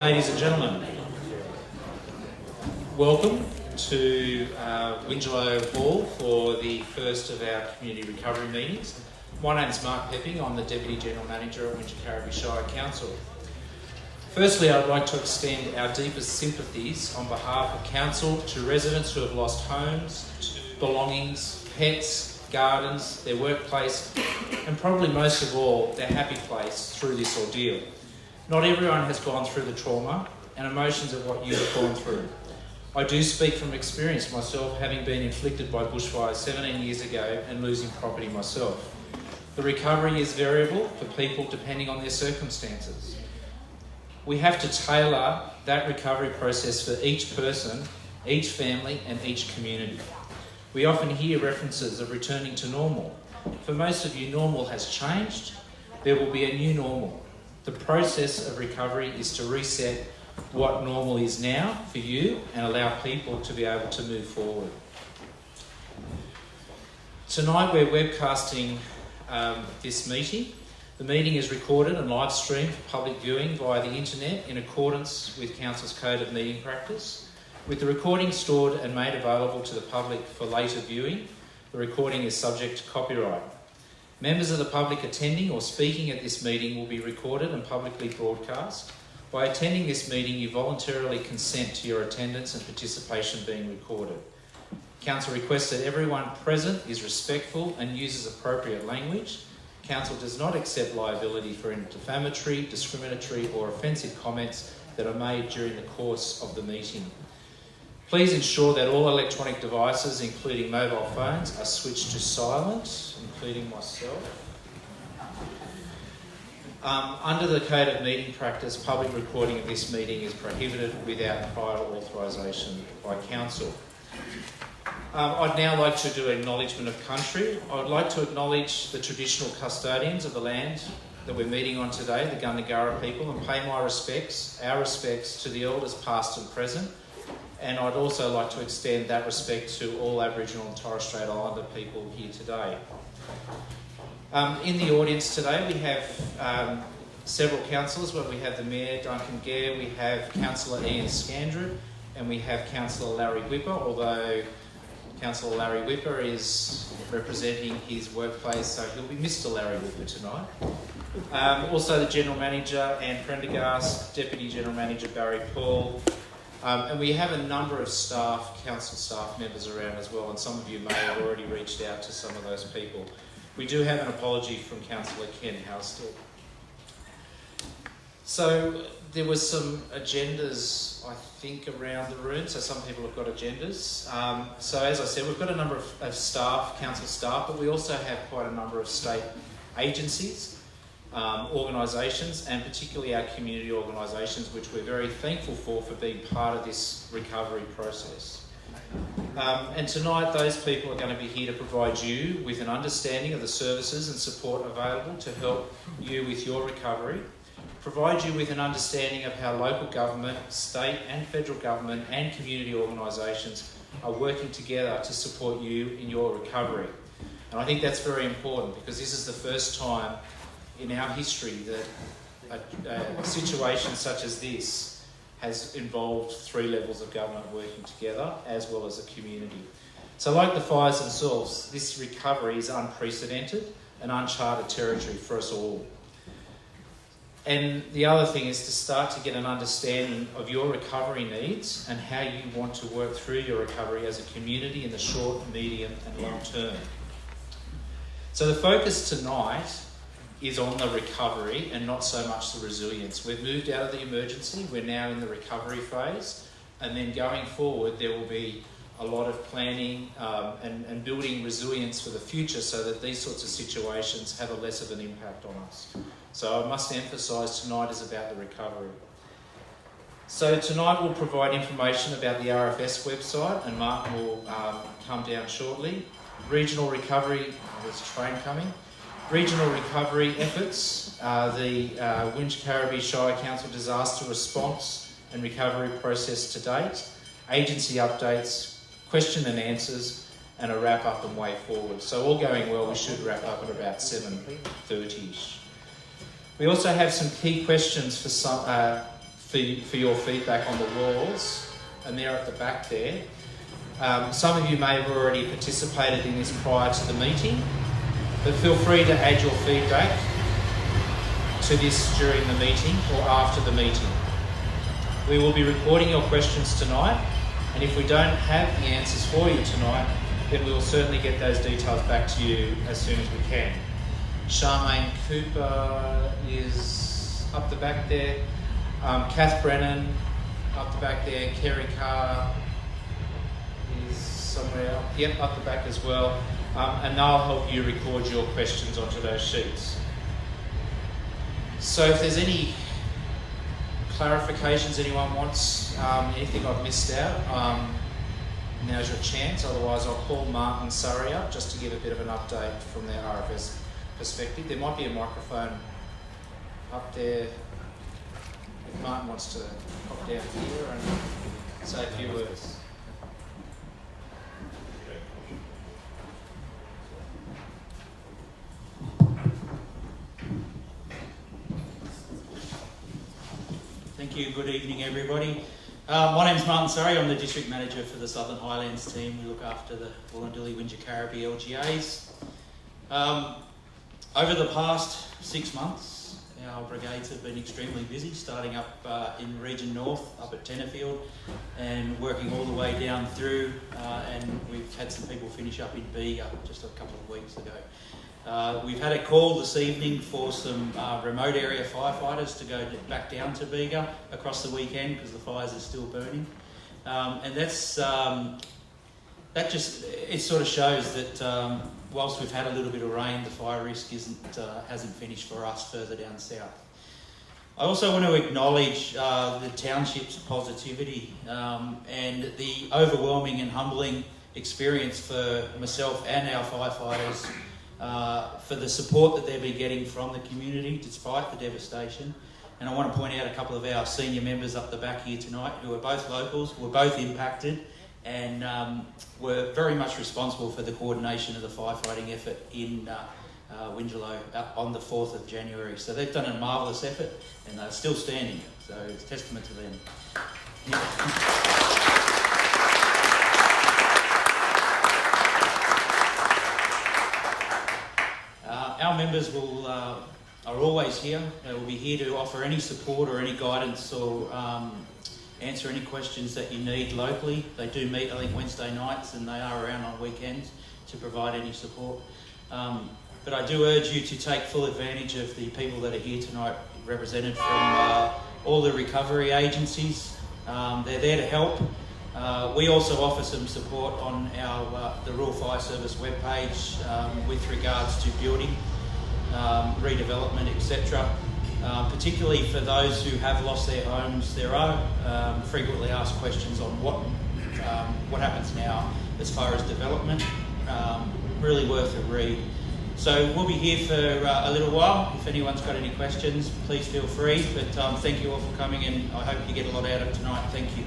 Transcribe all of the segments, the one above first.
Ladies and gentlemen, welcome to Wingecarribee Hall for the first of our community recovery meetings. My name is Mark Pepping. I'm the Deputy General Manager at Wingecarribee Shire Council. Firstly, I'd like to extend our deepest sympathies on behalf of Council to residents who have lost homes, belongings, pets, gardens, their workplace, and probably most of all, their happy place through this ordeal. Not everyone has gone through the trauma and emotions of what you have gone through. I do speak from experience myself, having been inflicted by bushfires 17 years ago and losing property myself. The recovery is variable for people depending on their circumstances. We have to tailor that recovery process for each person, each family and each community. We often hear references of returning to normal. For most of you, normal has changed. There will be a new normal. The process of recovery is to reset what normal is now for you and allow people to be able to move forward. Tonight we're webcasting this meeting. The meeting is recorded and live streamed for public viewing via the internet in accordance with Council's Code of Meeting Practice. With the recording stored and made available to the public for later viewing, the recording is subject to copyright. Members of the public attending or speaking at this meeting will be recorded and publicly broadcast. By attending this meeting, you voluntarily consent to your attendance and participation being recorded. Council requests that everyone present is respectful and uses appropriate language. Council does not accept liability for any defamatory, discriminatory or offensive comments that are made during the course of the meeting. Please ensure that all electronic devices, including mobile phones, are switched to silent, including myself. Under the Code of Meeting Practice, public recording of this meeting is prohibited without prior authorisation by Council. I'd now like to do an acknowledgement of country. I would like to acknowledge the traditional custodians of the land that we're meeting on today, the Wingecarribee people, and pay my respects, our respects, to the elders past and present. And I'd also like to extend that respect to all Aboriginal and Torres Strait Islander people here today. In the audience today we have several councillors, but we have the Mayor, Duncan Gare, we have Councillor Ian Scandrew, and we have Councillor Larry Whipper, although Councillor Larry Whipper is representing his workplace, so he'll be Mr Larry Whipper tonight. Also the General Manager, Anne Prendergast, Deputy General Manager Barry Paul, and we have a number of staff, council staff members around as well, and some of you may have already reached out to some of those people. We do have an apology from Councillor Ken Houstel. So there were some agendas, I think, around the room, so some people have got agendas. So as I said, we've got a number of staff, council staff, but we also have quite a number of state agencies, organisations, and particularly our community organisations, which we're very thankful for being part of this recovery process. And tonight those people are going to be here to provide you with an understanding of the services and support available to help you with your recovery, provide you with an understanding of how local government, state and federal government and community organisations are working together to support you in your recovery. And I think that's very important because this is the first time in our history that a situation such as this has involved three levels of government working together as well as a community. So like the fires themselves, this recovery is unprecedented and uncharted territory for us all. And the other thing is to start to get an understanding of your recovery needs and how you want to work through your recovery as a community in the short, medium and long term. So the focus tonight is on the recovery and not so much the resilience. We've moved out of the emergency, we're now in the recovery phase, and then going forward there will be a lot of planning and building resilience for the future so that these sorts of situations have a less of an impact on us. So I must emphasise tonight is about the recovery. So tonight we'll provide information about the RFS website, and Mark will come down shortly. Regional recovery, there's a train coming. Regional recovery efforts, the Wingecarribee Shire Council disaster response and recovery process to date, agency updates, question and answers, and a wrap up and way forward. So all going well, we should wrap up at about 7:30ish. We also have some key questions for your feedback on the walls, and they're at the back there. Some of you may have already participated in this prior to the meeting, but feel free to add your feedback to this during the meeting or after the meeting. We will be recording your questions tonight, and if we don't have the answers for you tonight, then we will certainly get those details back to you as soon as we can. Charmaine Cooper is up the back there. Kath Brennan up the back there. Kerry Carr is somewhere up the back as well. And they'll help you record your questions onto those sheets. So if there's any clarifications anyone wants, anything I've missed out, now's your chance. Otherwise I'll call Martin Surrey up just to give a bit of an update from their RFS perspective. There might be a microphone up there if Martin wants to pop down here and say a few words. Thank you. Good evening, everybody. My name's Martin Surrey. I'm the District Manager for the Southern Highlands team. We look after the Wollondilly Wingecarribee LGAs. Over the past 6 months, our brigades have been extremely busy, starting up in Region North, up at Tenterfield, and working all the way down through, and we've had some people finish up in Bega just a couple of weeks ago. We've had a call this evening for some remote area firefighters to go back down to Bega across the weekend because the fires are still burning. And that's it sort of shows that whilst we've had a little bit of rain, the fire risk hasn't finished for us further down south. I also want to acknowledge the township's positivity and the overwhelming and humbling experience for myself and our firefighters for the support that they've been getting from the community despite the devastation. And I want to point out a couple of our senior members up the back here tonight who are both locals, were both impacted, and were very much responsible for the coordination of the firefighting effort in Wingelow on the 4th of January. So they've done a marvellous effort and they're still standing, so it's a testament to them. Our members are always here. They will be here to offer any support or any guidance or answer any questions that you need locally. They do meet, I think, Wednesday nights, and they are around on weekends to provide any support. But I do urge you to take full advantage of the people that are here tonight, represented from all the recovery agencies. They're there to help. We also offer some support on the Rural Fire Service webpage with regards to building, redevelopment, etc. Particularly for those who have lost their homes, there are frequently asked questions on what happens now as far as development. Really worth a read. So we'll be here for a little while. If anyone's got any questions, please feel free. But thank you all for coming, and I hope you get a lot out of tonight. Thank you.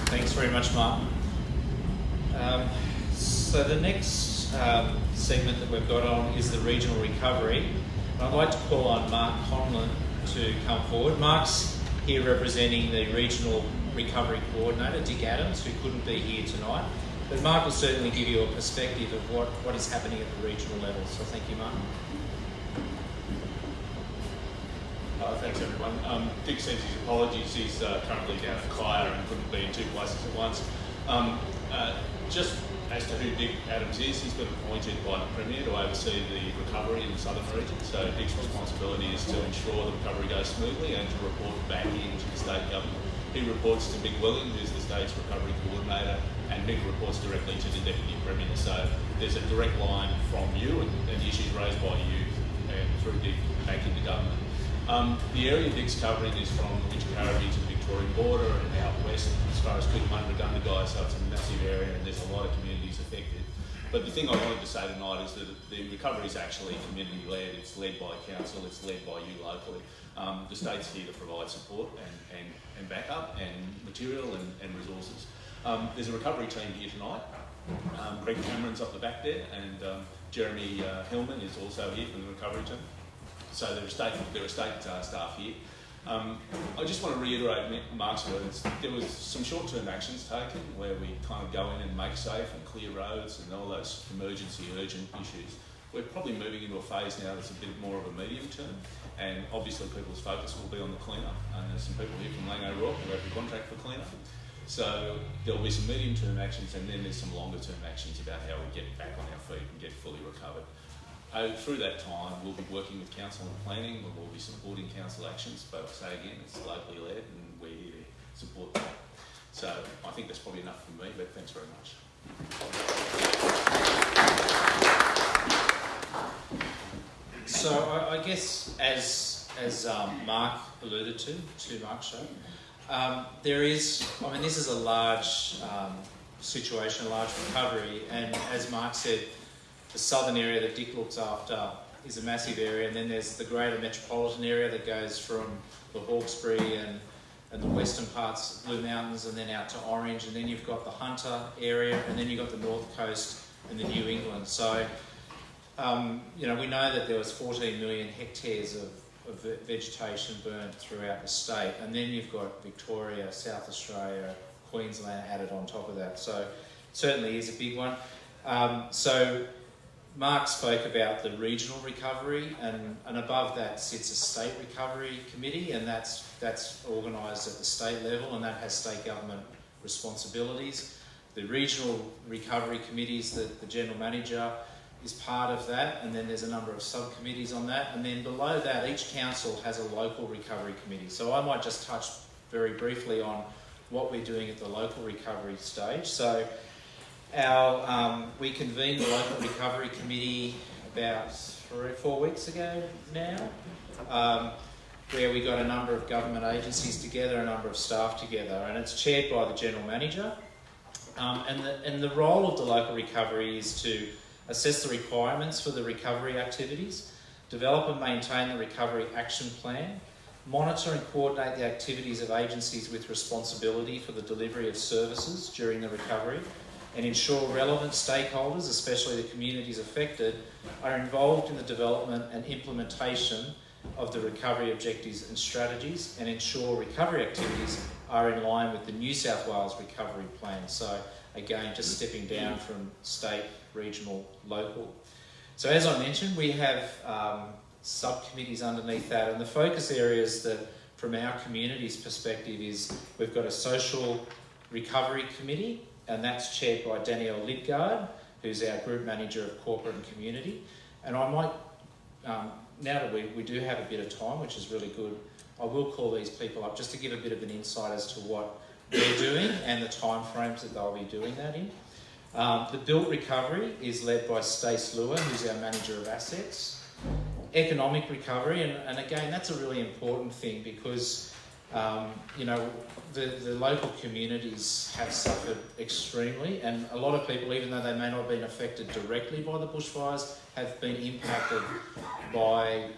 Thanks very much, Martin. So the next segment that we've got on is the regional recovery. I'd like to call on Mark Conlon to come forward. Mark's here representing the regional recovery coordinator, Dick Adams, who couldn't be here tonight. But Mark will certainly give you a perspective of what is happening at the regional level. So thank you, Mark. Thanks, everyone. Dick sends his apologies. He's currently down at Shire and couldn't be in two places at once. Just as to who Dick Adams is, he's been appointed by the Premier to oversee the recovery in the southern region. So Dick's responsibility is to ensure the recovery goes smoothly and to report back into the state government. He reports to Mick Willing, who's the state's recovery coordinator, and Mick reports directly to the Deputy Premier. So there's a direct line from you and issues raised by you and through Dick back into government. The area Dick's covering is from the Wingecarribee to the Victorian border and out west as far as Cootamundra, Gundagai, so it's a massive area and there's a lot of communities affected. But the thing I wanted to say tonight is that the recovery is actually community-led. It's led by council, it's led by you locally. The state's here to provide support and backup and material and resources. There's a recovery team here tonight. Greg Cameron's up the back there, and Jeremy Hillman is also here from the recovery team. So there are state staff here. I just want to reiterate Mark's words. There was some short-term actions taken where we kind of go in and make safe and clear roads and all those emergency, urgent issues. We're probably moving into a phase now that's a bit more of a medium term, and obviously people's focus will be on the clean-up. And there's some people here from Lango Rock who have the contract for clean-up. So there'll be some medium-term actions, and then there's some longer-term actions about how we get back on our feet and get fully recovered. Through that time, we'll be working with council and planning, we'll be supporting council actions, but say again, it's locally led and we're here to support that. So I think that's probably enough for me, but thanks very much. So I guess as Mark alluded to Mark's show, there is, I mean, this is a large situation, a large recovery, and as Mark said, the southern area that Dick looks after is a massive area, and then there's the greater metropolitan area that goes from the Hawkesbury and the western parts, Blue Mountains, and then out to Orange, and then you've got the Hunter area, and then you've got the North Coast and the New England. So, you know, we know that there was 14 million hectares of vegetation burnt throughout the state, and then you've got Victoria, South Australia, Queensland added on top of that. So, certainly is a big one. So, Mark spoke about the regional recovery, and above that sits a state recovery committee, and that's organised at the state level, and that has state government responsibilities. The regional recovery committees, the general manager is part of that, and then there's a number of subcommittees on that, and then below that each council has a local recovery committee. So I might just touch very briefly on what we're doing at the local recovery stage. So we convened the local recovery committee about 3 or 4 weeks ago now, where we got a number of government agencies together, a number of staff together, and it's chaired by the general manager. And the role of the local recovery is to assess the requirements for the recovery activities, develop and maintain the recovery action plan, monitor and coordinate the activities of agencies with responsibility for the delivery of services during the recovery, and ensure relevant stakeholders, especially the communities affected, are involved in the development and implementation of the recovery objectives and strategies, and ensure recovery activities are in line with the New South Wales Recovery Plan. So again, just stepping down from state, regional, local. So as I mentioned, we have subcommittees underneath that, and the focus areas that from our community's perspective is we've got a social recovery committee, and that's chaired by Danielle Lidgard, who's our Group Manager of Corporate and Community. And I might, now that we do have a bit of time, which is really good, I will call these people up just to give a bit of an insight as to what they're doing and the timeframes that they'll be doing that in. The built recovery is led by Stace Lewin, who's our Manager of Assets. Economic recovery, and again, that's a really important thing because you know, the local communities have suffered extremely, and a lot of people, even though they may not have been affected directly by the bushfires, have been impacted by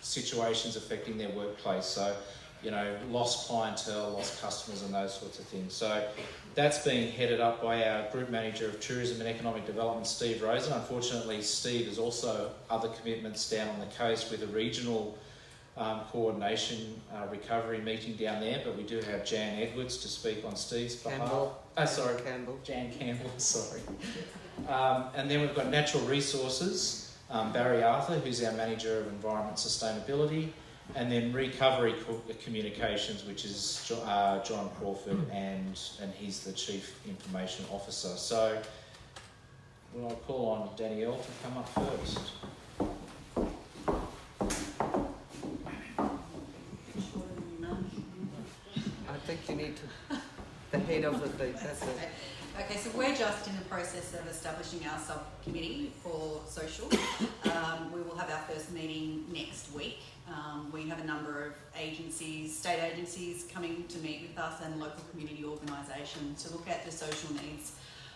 situations affecting their workplace. So, you know, lost clientele, lost customers and those sorts of things. So that's being headed up by our Group Manager of Tourism and Economic Development, Steve Rosen. Unfortunately, Steve has also other commitments down on the coast with a regional coordination recovery meeting down there, but we do have Jan Edwards to speak on Steve's behalf. Jan Campbell, sorry. And then we've got Natural Resources, Barry Arthur, who's our Manager of Environment Sustainability, and then Recovery Communications, which is John Crawford, and he's the Chief Information Officer. So will I call on Danielle to come up first? I think you need to, the head of it, that's it. Okay, so we're just in the process of establishing our subcommittee for social. We will have our first meeting next week. We have a number of agencies, state agencies coming to meet with us and local community organisations to look at the social needs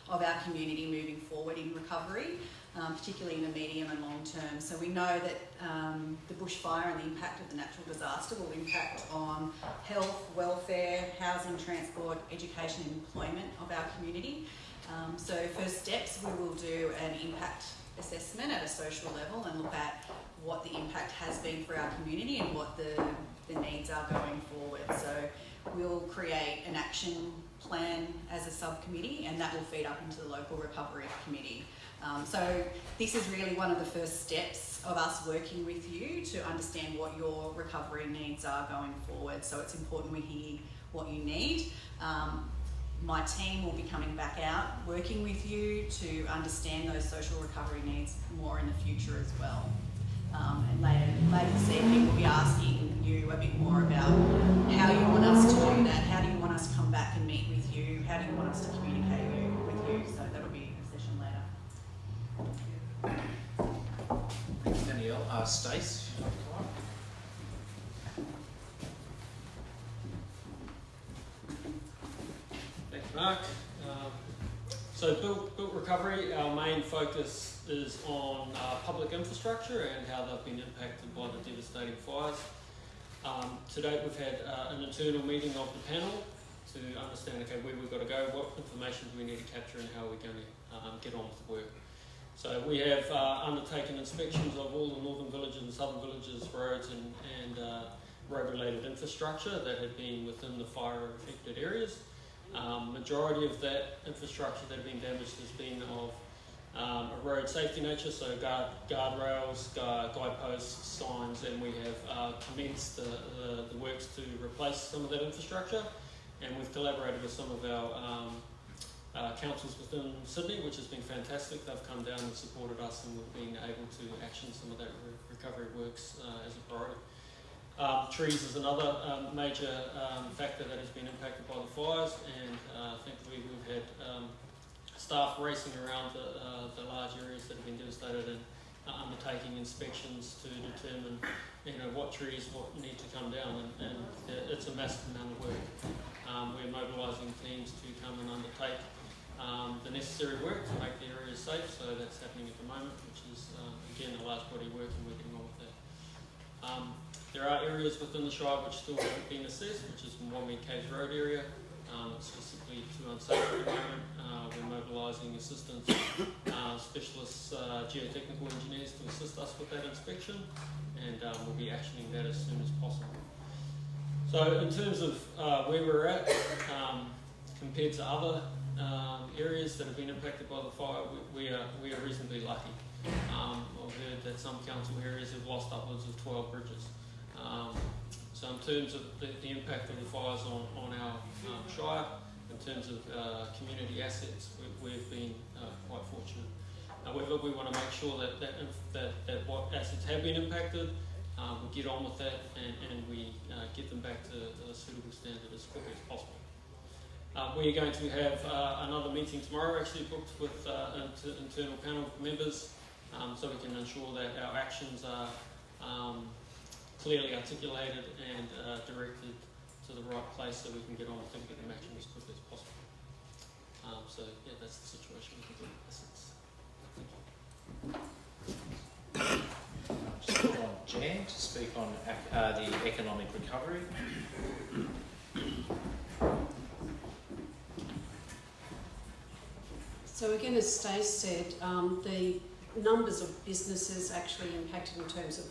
of our community moving forward in recovery, particularly in the medium and long term. So we know that the bushfire and the impact of the natural disaster will impact on health, welfare, housing, transport, education and employment of our community. So first steps, we will do an impact assessment at a social level and look at what the impact has been for our community and what the needs are going forward. So we'll create an action plan as a subcommittee, and that will feed up into the local recovery committee. So this is really one of the first steps of us working with you to understand what your recovery needs are going forward. So it's important we hear what you need. My team will be coming back out, working with you to understand those social recovery needs more in the future as well. And later this evening, we'll be asking you a bit more about how you want us to do that. How do you want us to come back and meet with you? How do you want us to communicate with you? So that'll be a session later. Thanks, Danielle. Stace, if you want to come up. Thanks, Mark. So built recovery, our main focus is on public infrastructure and how they've been impacted by the devastating fires. To date, we've had an internal meeting of the panel to understand, okay, where we've got to go, what information do we need to capture, and how we're going to get on with the work. So we have undertaken inspections of all the northern villages and southern villages, roads and road-related infrastructure that had been within the fire-affected areas. Majority of that infrastructure that had been damaged has been of a road safety nature, so guardrails, guideposts, signs, and we have commenced the works to replace some of that infrastructure, and we've collaborated with some of our councils within Sydney, which has been fantastic. They've come down and supported us, and we've been able to action some of that recovery works as a priority. Trees is another major factor that has been impacted by the fires, and thankfully we've had staff racing around the large areas that have been devastated and undertaking inspections to determine, what trees need to come down, and it's a massive amount of work. We're mobilising teams to come and undertake the necessary work to make the areas safe, so that's happening at the moment, which is again a large body of work, and we're getting on with that. There are areas within the Shire which still haven't been assessed, which is the Wombi Caves Road area. It's specifically too unsafe at the moment. We're mobilising assistance, specialists, geotechnical engineers to assist us with that inspection, and we'll be actioning that as soon as possible. So in terms of where we're at, compared to other areas that have been impacted by the fire, we are reasonably lucky. I've heard that some council areas have lost upwards of 12 bridges. So in terms of the impact of the fires on our Shire, in terms of community assets, we've been quite fortunate. However, we want to make sure that what assets have been impacted, we get on with that and we get them back to a suitable standard as quickly as possible. We are going to have another meeting tomorrow, actually booked with internal panel members, so we can ensure that our actions are clearly articulated and directed to the right place, so we can get on with them and get them action as quickly as possible. So yeah, that's the situation with the assets. Thank you. Just put on Jan to speak on the economic recovery. So again, as Stace said, the numbers of businesses actually impacted in terms of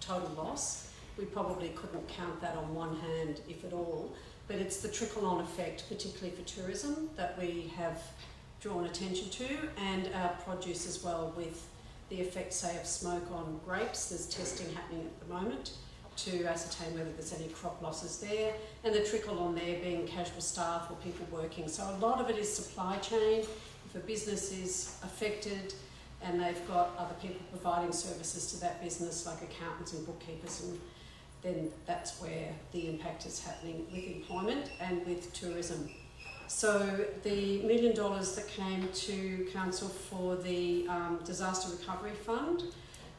total loss. We probably couldn't count that on one hand, if at all, but it's the trickle-on effect, particularly for tourism, that we have drawn attention to, and our produce as well, with the effect, say, of smoke on grapes. There's testing happening at the moment to ascertain whether there's any crop losses there, and the trickle on there being casual staff or people working. So a lot of it is supply chain. If a business is affected and they've got other people providing services to that business, like accountants and bookkeepers, and then that's where the impact is happening with employment and with tourism. So the $1 million that came to Council for the Disaster Recovery Fund,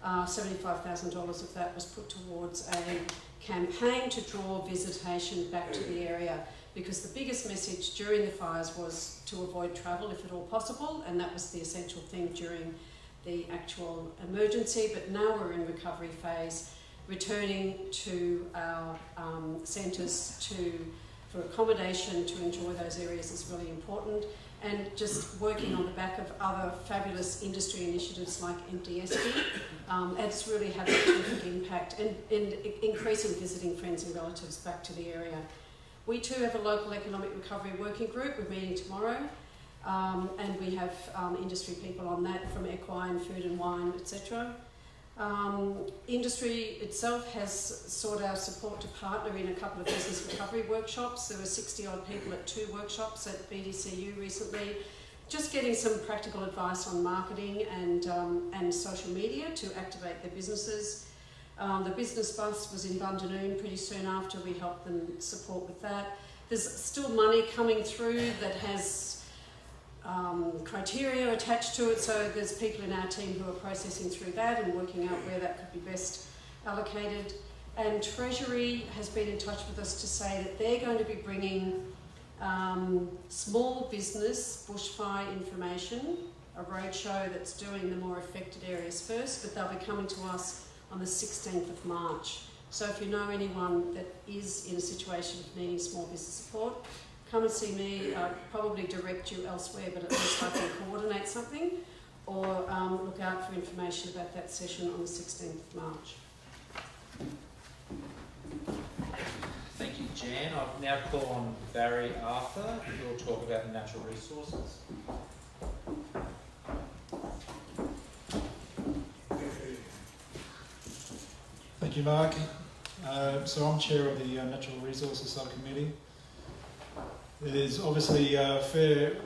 $75,000 of that was put towards a campaign to draw visitation back to the area, because the biggest message during the fires was to avoid travel if at all possible, and that was the essential thing during the actual emergency. But now we're in recovery phase. Returning to our centres for accommodation to enjoy those areas is really important, and just working on the back of other fabulous industry initiatives like Empty Esty. It's really had a terrific impact and increasing visiting friends and relatives back to the area. We too have a local economic recovery working group. We're meeting tomorrow, and we have industry people on that from equine, food and wine, etc. Industry itself has sought our support to partner in a couple of business recovery workshops. There were 60 odd people at 2 workshops at BDCU recently, just getting some practical advice on marketing and social media to activate their businesses. The business bus was in Bundanoon pretty soon after. We helped them support with that. There's still money coming through that has criteria attached to it, so there's people in our team who are processing through that and working out where that could be best allocated. And Treasury has been in touch with us to say that they're going to be bringing small business bushfire information, a roadshow that's doing the more affected areas first, but they'll be coming to us on the 16th of March. So if you know anyone that is in a situation of needing small business support, come and see me. Probably direct you elsewhere, but at least I can coordinate something, or look out for information about that session on the 16th of March. Thank you, Jan. I'll now call on Barry Arthur, who will talk about the natural resources. Thank you, Mark. So I'm chair of the Natural Resources Subcommittee. There's obviously fair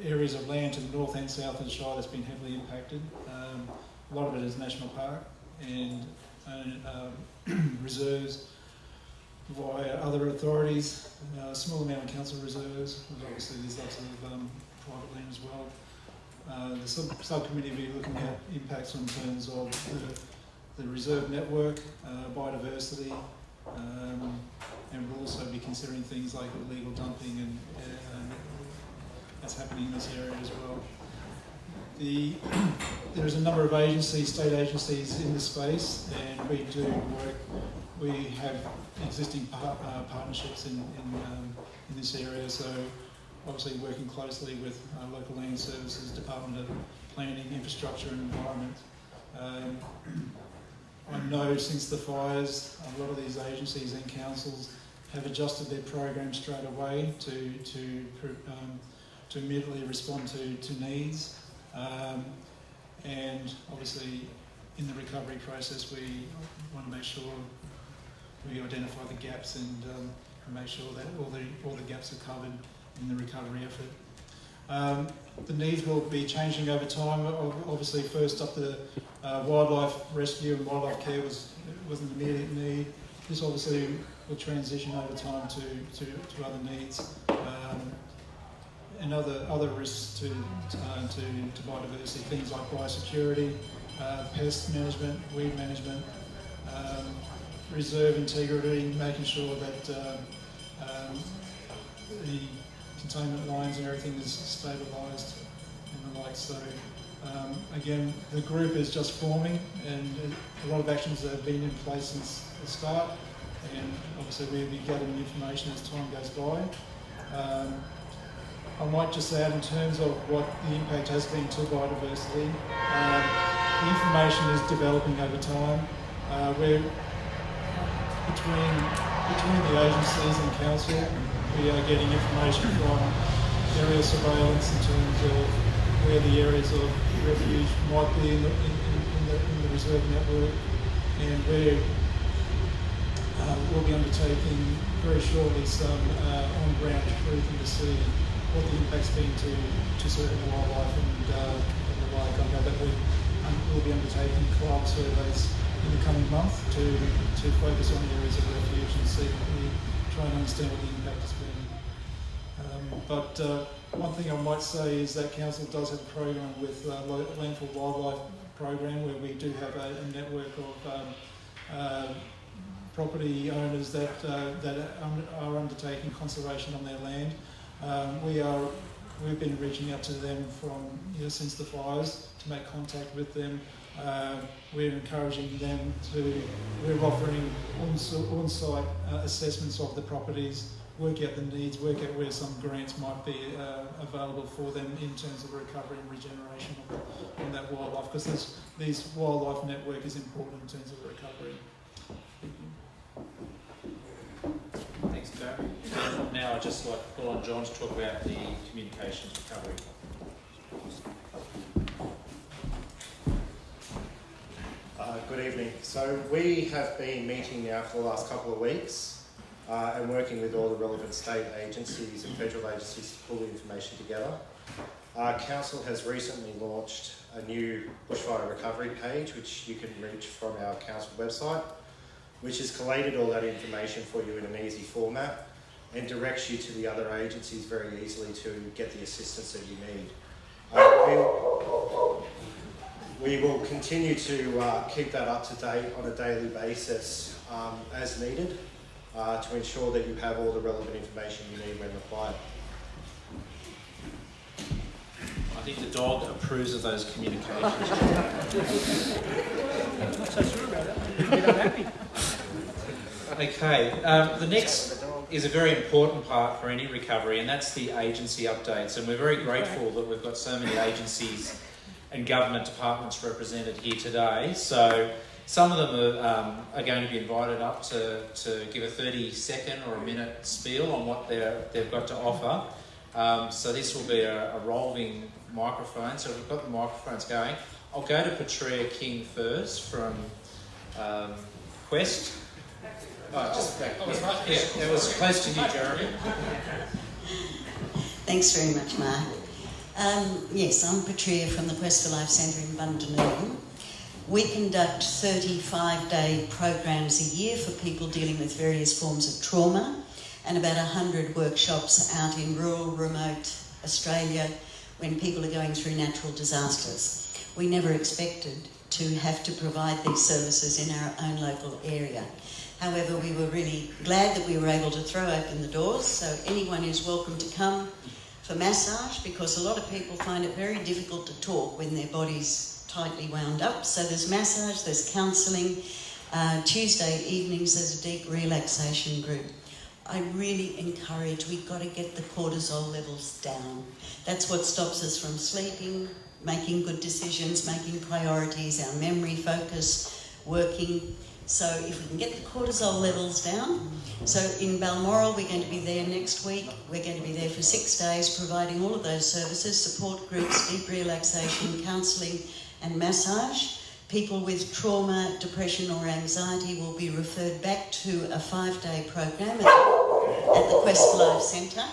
areas of land to the north and south of the Shire that's been heavily impacted. A lot of it is national park and reserves via other authorities, a small amount of council reserves, and obviously there's lots of private land as well. The subcommittee will be looking at impacts in terms of the reserve network, biodiversity, and we'll also be considering things like illegal dumping and that's happening in this area as well. There is a number of agencies, state agencies in this space, and we do work. We have existing partnerships in this area, so obviously working closely with local land services, Department of Planning, Infrastructure and Environment. I know since the fires, a lot of these agencies and councils have adjusted their programs straight away to immediately respond to needs, and obviously in the recovery process we want to make sure we identify the gaps and make sure that all the gaps are covered in the recovery effort. The needs will be changing over time. Obviously, first up, the wildlife rescue and wildlife care was an immediate need. This obviously will transition over time to other needs and other risks to biodiversity, things like biosecurity, pest management, weed management, reserve integrity, making sure that the containment lines and everything is stabilised and the like. So again, the group is just forming and a lot of actions have been in place since the start, and obviously we'll be gathering information as time goes by. I might just add in terms of what the impact has been to biodiversity. The information is developing over time. We're between the agencies and council, we are getting information from area surveillance in terms of where the areas of refuge might be in the reserve network, and we'll be undertaking very shortly some on-ground truthing to see what the impact's been to certain wildlife and the like. I know that we'll be undertaking cloud surveys in the coming month to focus on areas of refuge and see what we try and understand what the impact has been. But one thing I might say is that council does have a program with Landfill Wildlife program where we do have a network of property owners that are undertaking conservation on their land. We've been reaching out to them since the fires to make contact with them. We're encouraging them we're offering on-site assessments of the properties work out the needs, work out where some grants might be available for them in terms of recovery and regeneration on that wildlife, because these wildlife network is important in terms of recovery. Thank you. Thanks, Barry. Now I'd just like to call on John to talk about the communications recovery. Good evening. So we have been meeting now for the last couple of weeks and working with all the relevant state agencies and federal agencies to pull the information together. Council has recently launched a new bushfire recovery page which you can reach from our council website, which has collated all that information for you in an easy format and directs you to the other agencies very easily to get the assistance that you need. We will continue to keep that up to date on a daily basis as needed to ensure that you have all the relevant information you need when required. I think the dog approves of those communications. I'm not so sure about that. I'm happy. Okay, the next is a very important part for any recovery, and that's the agency updates. And we're very grateful that we've got so many agencies and government departments represented here today. So some of them are going to be invited up to give a 30-second or a minute spiel on what they've got to offer. So this will be a rolling microphone. So we've got the microphones going. I'll go to Patria King first from Quest. Oh, just back. Yeah, it was close to you, Jeremy. Thanks very much, Mark. Yes, I'm Patria from the Quest for Life Centre in Bundanon. We conduct 35-day programs a year for people dealing with various forms of trauma and about 100 workshops out in rural, remote Australia when people are going through natural disasters. We never expected to have to provide these services in our own local area. However, we were really glad that we were able to throw open the doors, so anyone is welcome to come for massage, because a lot of people find it very difficult to talk when their body's tightly wound up. So there's massage, there's counselling. Tuesday evenings there's a deep relaxation group. I really encourage, we've got to get the cortisol levels down. That's what stops us from sleeping, making good decisions, making priorities, our memory focus, working. So if we can get the cortisol levels down. So in Balmoral, we're going to be there next week. We're going to be there for 6 days, providing all of those services, support groups, deep relaxation, counselling and massage. People with trauma, depression or anxiety will be referred back to a 5-day program at the Quest for Life Centre.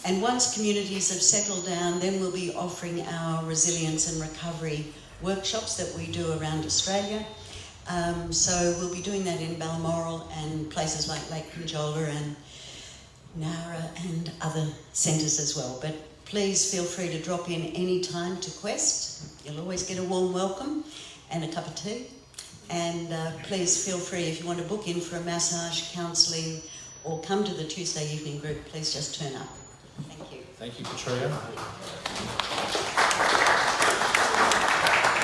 And once communities have settled down, then we'll be offering our resilience and recovery workshops that we do around Australia. So we'll be doing that in Balmoral and places like Lake Conjola and Nowra and other centres as well. But please feel free to drop in any time to Quest. You'll always get a warm welcome and a cup of tea. And please feel free, if you want to book in for a massage, counselling, or come to the Tuesday evening group, please just turn up. Thank you. Thank you, Patria.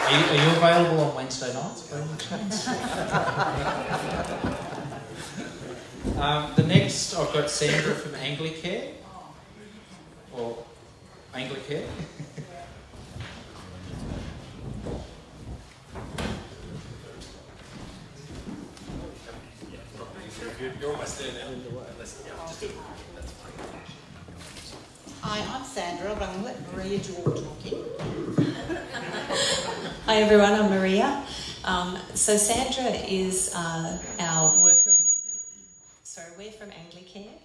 Are you available on Wednesday nights? The next, I've got Sandra from Anglicare. Or Anglicare. You're almost there now. Hi, I'm Sandra, but I'm going to let Maria do all the talking. Hi everyone, I'm Maria. So Sandra is our worker. Sorry, we're from Anglicare,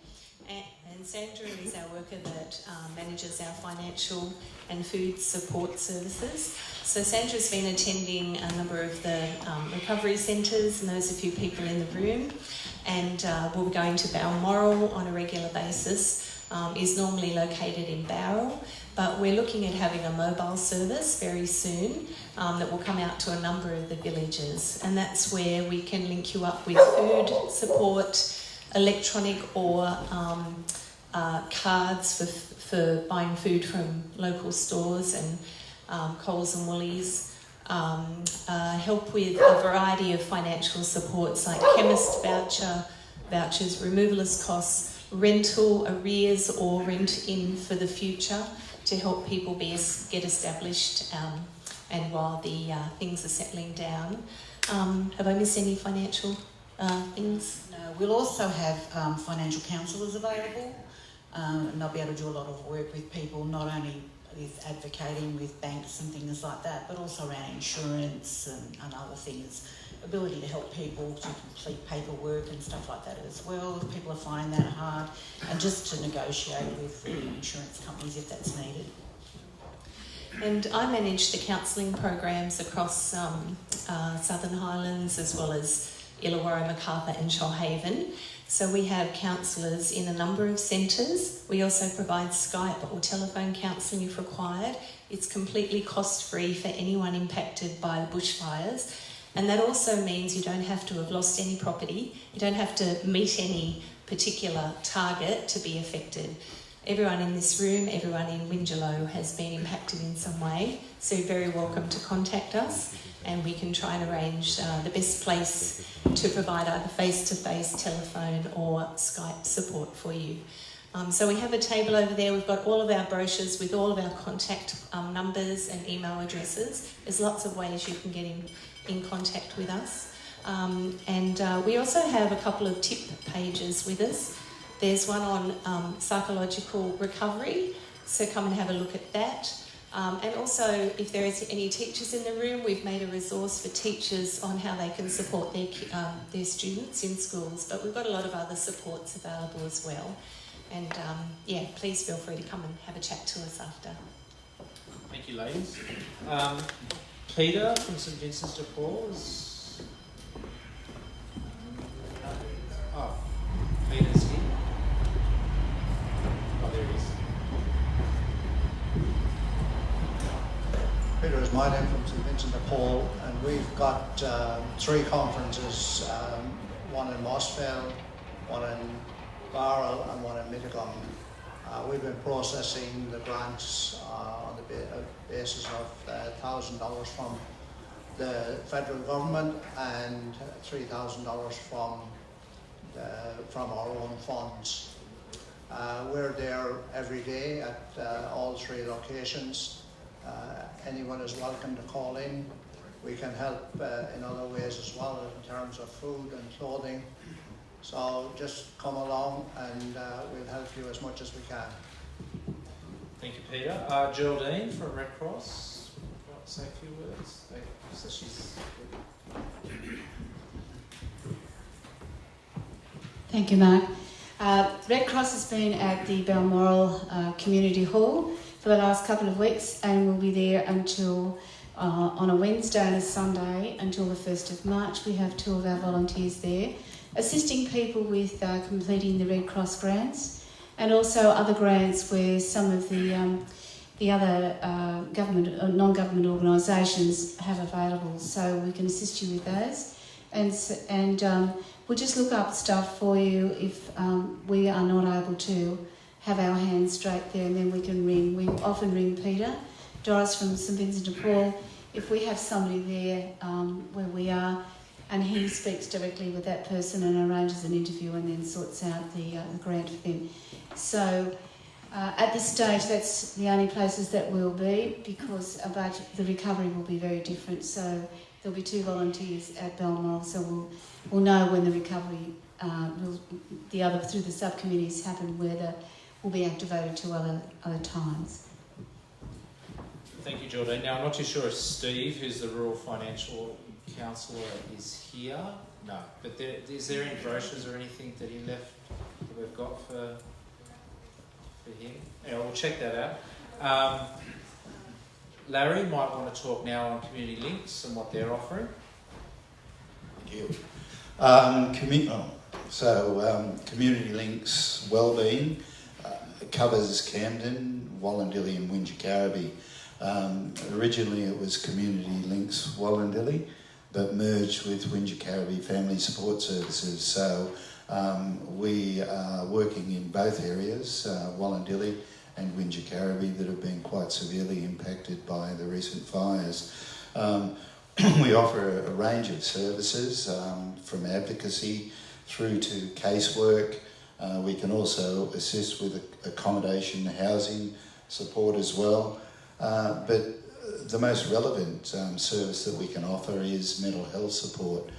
and Sandra is our worker that manages our financial and food support services. So Sandra's been attending a number of the recovery centres, and there's a few people in the room, and we'll be going to Balmoral on a regular basis. Is normally located in Bowral, but we're looking at having a mobile service very soon that will come out to a number of the villages, and that's where we can link you up with food support, electronic or cards for buying food from local stores and Coles and Woolies, help with a variety of financial supports like chemist voucher, vouchers, removalist costs, rental arrears or rent in for the future to help people get established and while the things are settling down. Have I missed any financial things? No, we'll also have financial counsellors available, and they'll be able to do a lot of work with people, not only with advocating with banks and things like that, but also around insurance and other things. Ability to help people to complete paperwork and stuff like that as well, if people are finding that hard, and just to negotiate with the insurance companies if that's needed. And I manage the counselling programs across Southern Highlands as well as Illawarra, Macarthur and Shoalhaven. So we have counsellors in a number of centres. We also provide Skype or telephone counselling if required. It's completely cost-free for anyone impacted by the bushfires. And that also means you don't have to have lost any property. You don't have to meet any particular target to be affected. Everyone in this room, everyone in Wingelow has been impacted in some way. So you're very welcome to contact us and we can try and arrange the best place to provide either face-to-face, telephone or Skype support for you. So we have a table over there. We've got all of our brochures with all of our contact numbers and email addresses. There's lots of ways you can get in contact with us. We also have a couple of tip pages with us. There's one on psychological recovery, so come and have a look at that. And also, if there is any teachers in the room, we've made a resource for teachers on how they can support their students in schools. But we've got a lot of other supports available as well. And please feel free to come and have a chat to us after. Thank you, ladies. Peter from St Vincent's de Paul is... Peter's here. Oh, there he is. Peter is my name from St Vincent de Paul, and we've got 3 conferences, one in Mossville, one in Barrel and one in Mittagong. We've been processing the grants on the basis of $1,000 from the federal government and $3,000 from our own funds. We're there every day at all 3 locations. Anyone is welcome to call in. We can help in other ways as well in terms of food and clothing. So just come along and we'll help you as much as we can. Thank you, Peter. Geraldine from Red Cross, would you like to say a few words? So she's... Thank you, Mark. Red Cross has been at the Balmoral Community Hall for the last couple of weeks and will be there until on a Wednesday and a Sunday until the 1st of March. We have 2 of our volunteers there, assisting people with completing the Red Cross grants and also other grants where some of the other government or non-government organisations have available. So we can assist you with those. And we'll just look up stuff for you if we are not able to have our hands straight there, and then we can ring. We often ring Peter, Doris from St Vincent de Paul, if we have somebody there where we are, and he speaks directly with that person and arranges an interview and then sorts out the grant for them. So at this stage, that's the only places that we'll be, because the recovery will be very different. So there'll be 2 volunteers at Balmoral, so we'll know when the recovery through the subcommittees happen, whether will be activated to other times. Thank you, Geraldine. Now, I'm not too sure if Steve, who's the Rural Financial Counsellor, is here. No, but is there any brochures or anything that he left that we've got for him? Yeah, we'll check that out. Larry might want to talk now on Community Links and what they're offering. Thank you. Community Links Wellbeing covers Camden, Wallandilly and Wingecarribee. Originally it was Community Links Wallandilly, but merged with Wingecarribee Family Support Services. So we are working in both areas, Wallandilly and Wingecarribee, that have been quite severely impacted by the recent fires. We offer a range of services, from advocacy through to casework. We can also assist with accommodation, housing support as well. But the most relevant service that we can offer is mental health support,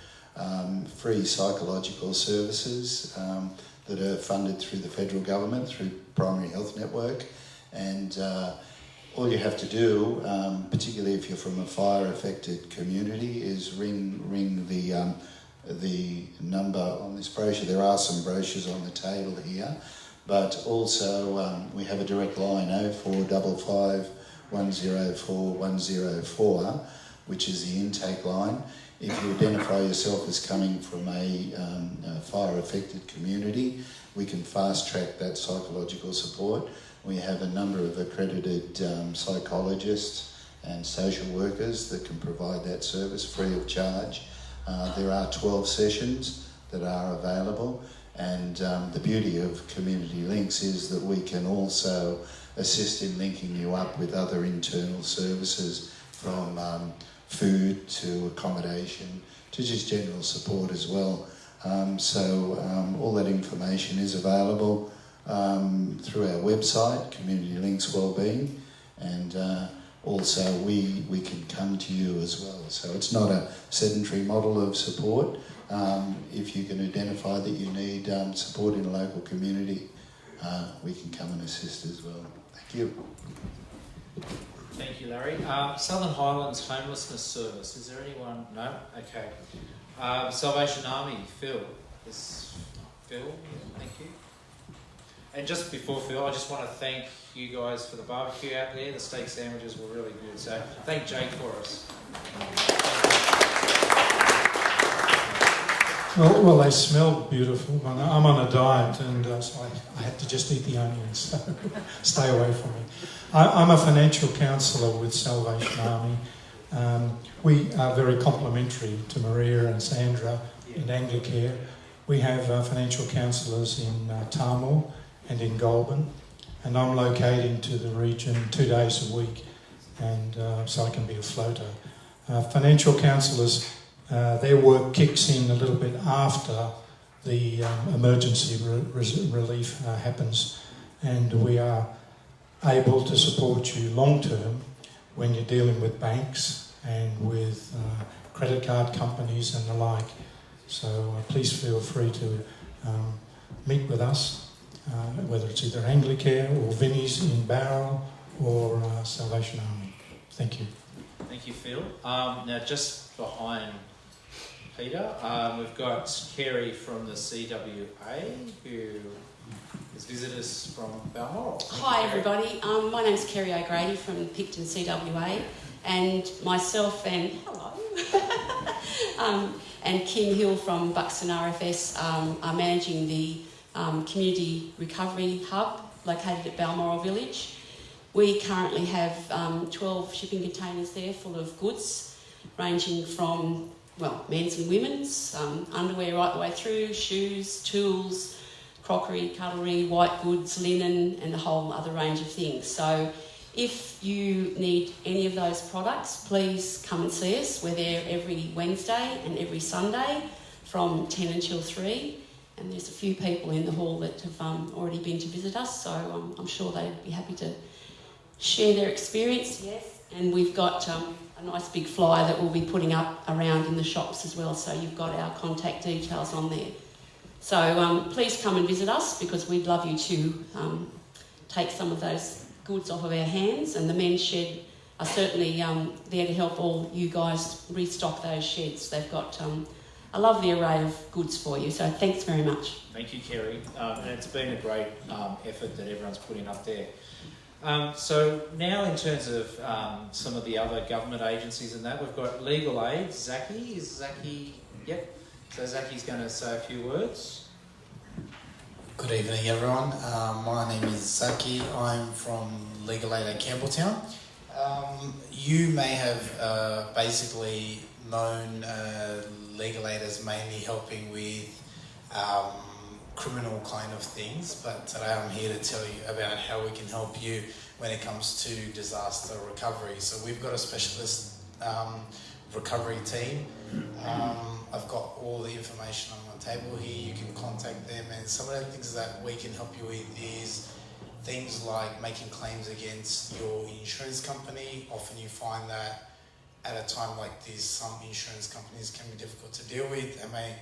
free psychological services that are funded through the federal government, through Primary Health Network. And all you have to do, particularly if you're from a fire-affected community, is ring the number on this brochure. There are some brochures on the table here, but also we have a direct line, 0455 104 104, which is the intake line. If you identify yourself as coming from a fire-affected community, we can fast-track that psychological support. We have a number of accredited psychologists and social workers that can provide that service free of charge. There are 12 sessions that are available, and the beauty of Community Links is that we can also assist in linking you up with other internal services, from food to accommodation to just general support as well. All that information is available through our website, Community Links Wellbeing, and also we can come to you as well. So it's not a sedentary model of support. If you can identify that you need support in a local community, we can come and assist as well. Thank you. Thank you, Larry. Southern Highlands Homelessness Service. Is there anyone? No? Okay. Salvation Army, Phil. Is Phil? Thank you. And just before Phil, I just want to thank you guys for the barbecue out there. The steak sandwiches were really good. So thank Jake for us. Well, they smell beautiful. I'm on a diet, and so I had to just eat the onions, so stay away from me. I'm a financial counsellor with Salvation Army. We are very complimentary to Maria and Sandra in Anglicare. We have financial counsellors in Tamil and in Goulburn, and I'm locating to the region 2 days a week, and so I can be a floater. Financial counsellors, their work kicks in a little bit after the emergency relief happens, and we are able to support you long term when you're dealing with banks and with credit card companies and the like. So please feel free to meet with us, whether it's either Anglicare or Vinnie's in Barrel or Salvation Army. Thank you. Thank you, Phil. Now, just behind Peter, we've got Kerry from the CWA, who has visited us from Balmoral. Hi everybody, my name's Kerry O'Grady from Picton CWA, and myself and and Kim Hill from Buxton RFS are managing the Community Recovery Hub located at Balmoral Village. We currently have 12 shipping containers there full of goods ranging from, well, men's and women's, underwear right the way through, shoes, tools, crockery, cutlery, white goods, linen, and a whole other range of things. So if you need any of those products, please come and see us. We're there every Wednesday and every Sunday from 10 until 3. And there's a few people in the hall that have already been to visit us, so I'm sure they'd be happy to share their experience. Yes. And we've got a nice big flyer that we'll be putting up around in the shops as well, so you've got our contact details on there. So please come and visit us, because we'd love you to take some of those goods off of our hands, and the men's shed are certainly there to help all you guys restock those sheds. They've got a lovely array of goods for you, so thanks very much. Thank you, Kerry. And it's been a great effort that everyone's putting up there. So now, in terms of some of the other government agencies and that, we've got Legal Aid. Zaki, is Zaki? Yep. So Zaki's going to say a few words. Good evening, everyone. My name is Zaki. I'm from Legal Aid at Campbelltown. You may have basically known Legal Aid as mainly helping with criminal kind of things, but today I'm here to tell you about how we can help you when it comes to disaster recovery. So we've got a specialist recovery team I've got all the information on my table here. You can contact them, and some of the things that we can help you with is things like making claims against your insurance company. Often you find that at a time like this, some insurance companies can be difficult to deal with and may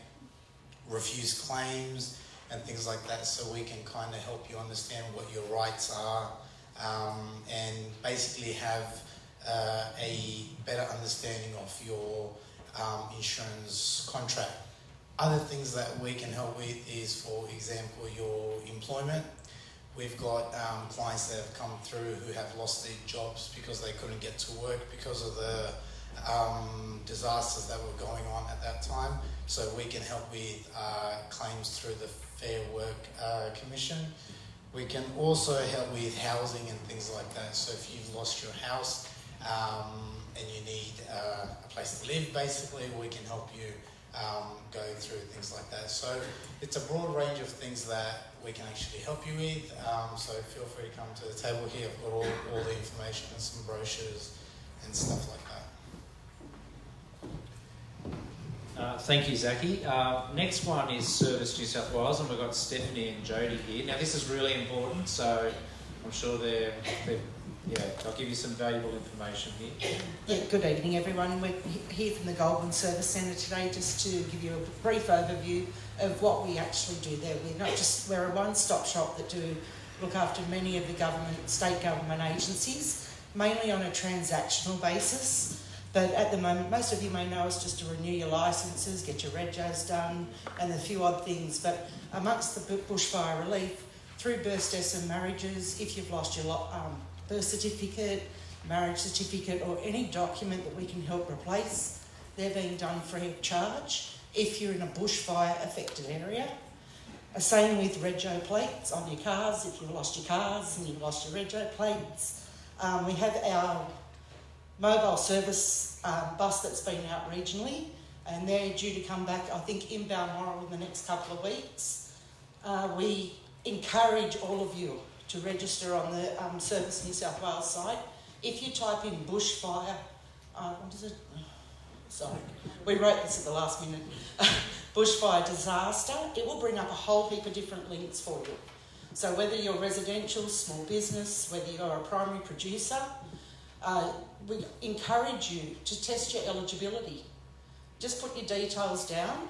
refuse claims and things like that, so we can kind of help you understand what your rights are, and basically have a better understanding of your insurance contract. Other things that we can help with is, for example, your employment. We've got clients that have come through who have lost their jobs because they couldn't get to work because of the disasters that were going on at that time. So we can help with claims through the Fair Work Commission. We can also help with housing and things like that. So if you've lost your house and you need a place to live, basically, we can help you go through things like that. So it's a broad range of things that we can actually help you with. So feel free to come to the table here. I've got all the information and some brochures and stuff like that. Thank you, Zaki. Next one is Service New South Wales, and we've got Stephanie and Jodie here. Now, this is really important, so I'm sure they'll give you some valuable information here. Yeah, good evening, everyone. We're here from the Goulburn Service Centre today just to give you a brief overview of what we actually do there. We're a one-stop shop that do look after many of the state government agencies, mainly on a transactional basis. But at the moment, most of you may know us just to renew your licences, get your regos done, and a few odd things. But amongst the bushfire relief, through birth, deaths and marriages, if you've lost your birth certificate, marriage certificate, or any document that we can help replace, they're being done free of charge if you're in a bushfire affected area. Same with rego plates on your cars, if you've lost your cars and you've lost your rego plates. We have our mobile service bus that's been out regionally, and they're due to come back, I think, in Balmoral in the next couple of weeks. We encourage all of you to register on the Service New South Wales site. If you type in bushfire, what is it? Sorry, we wrote this at the last minute. Bushfire disaster, it will bring up a whole heap of different links for you. So whether you're residential, small business, whether you're a primary producer, we encourage you to test your eligibility. Just put your details down,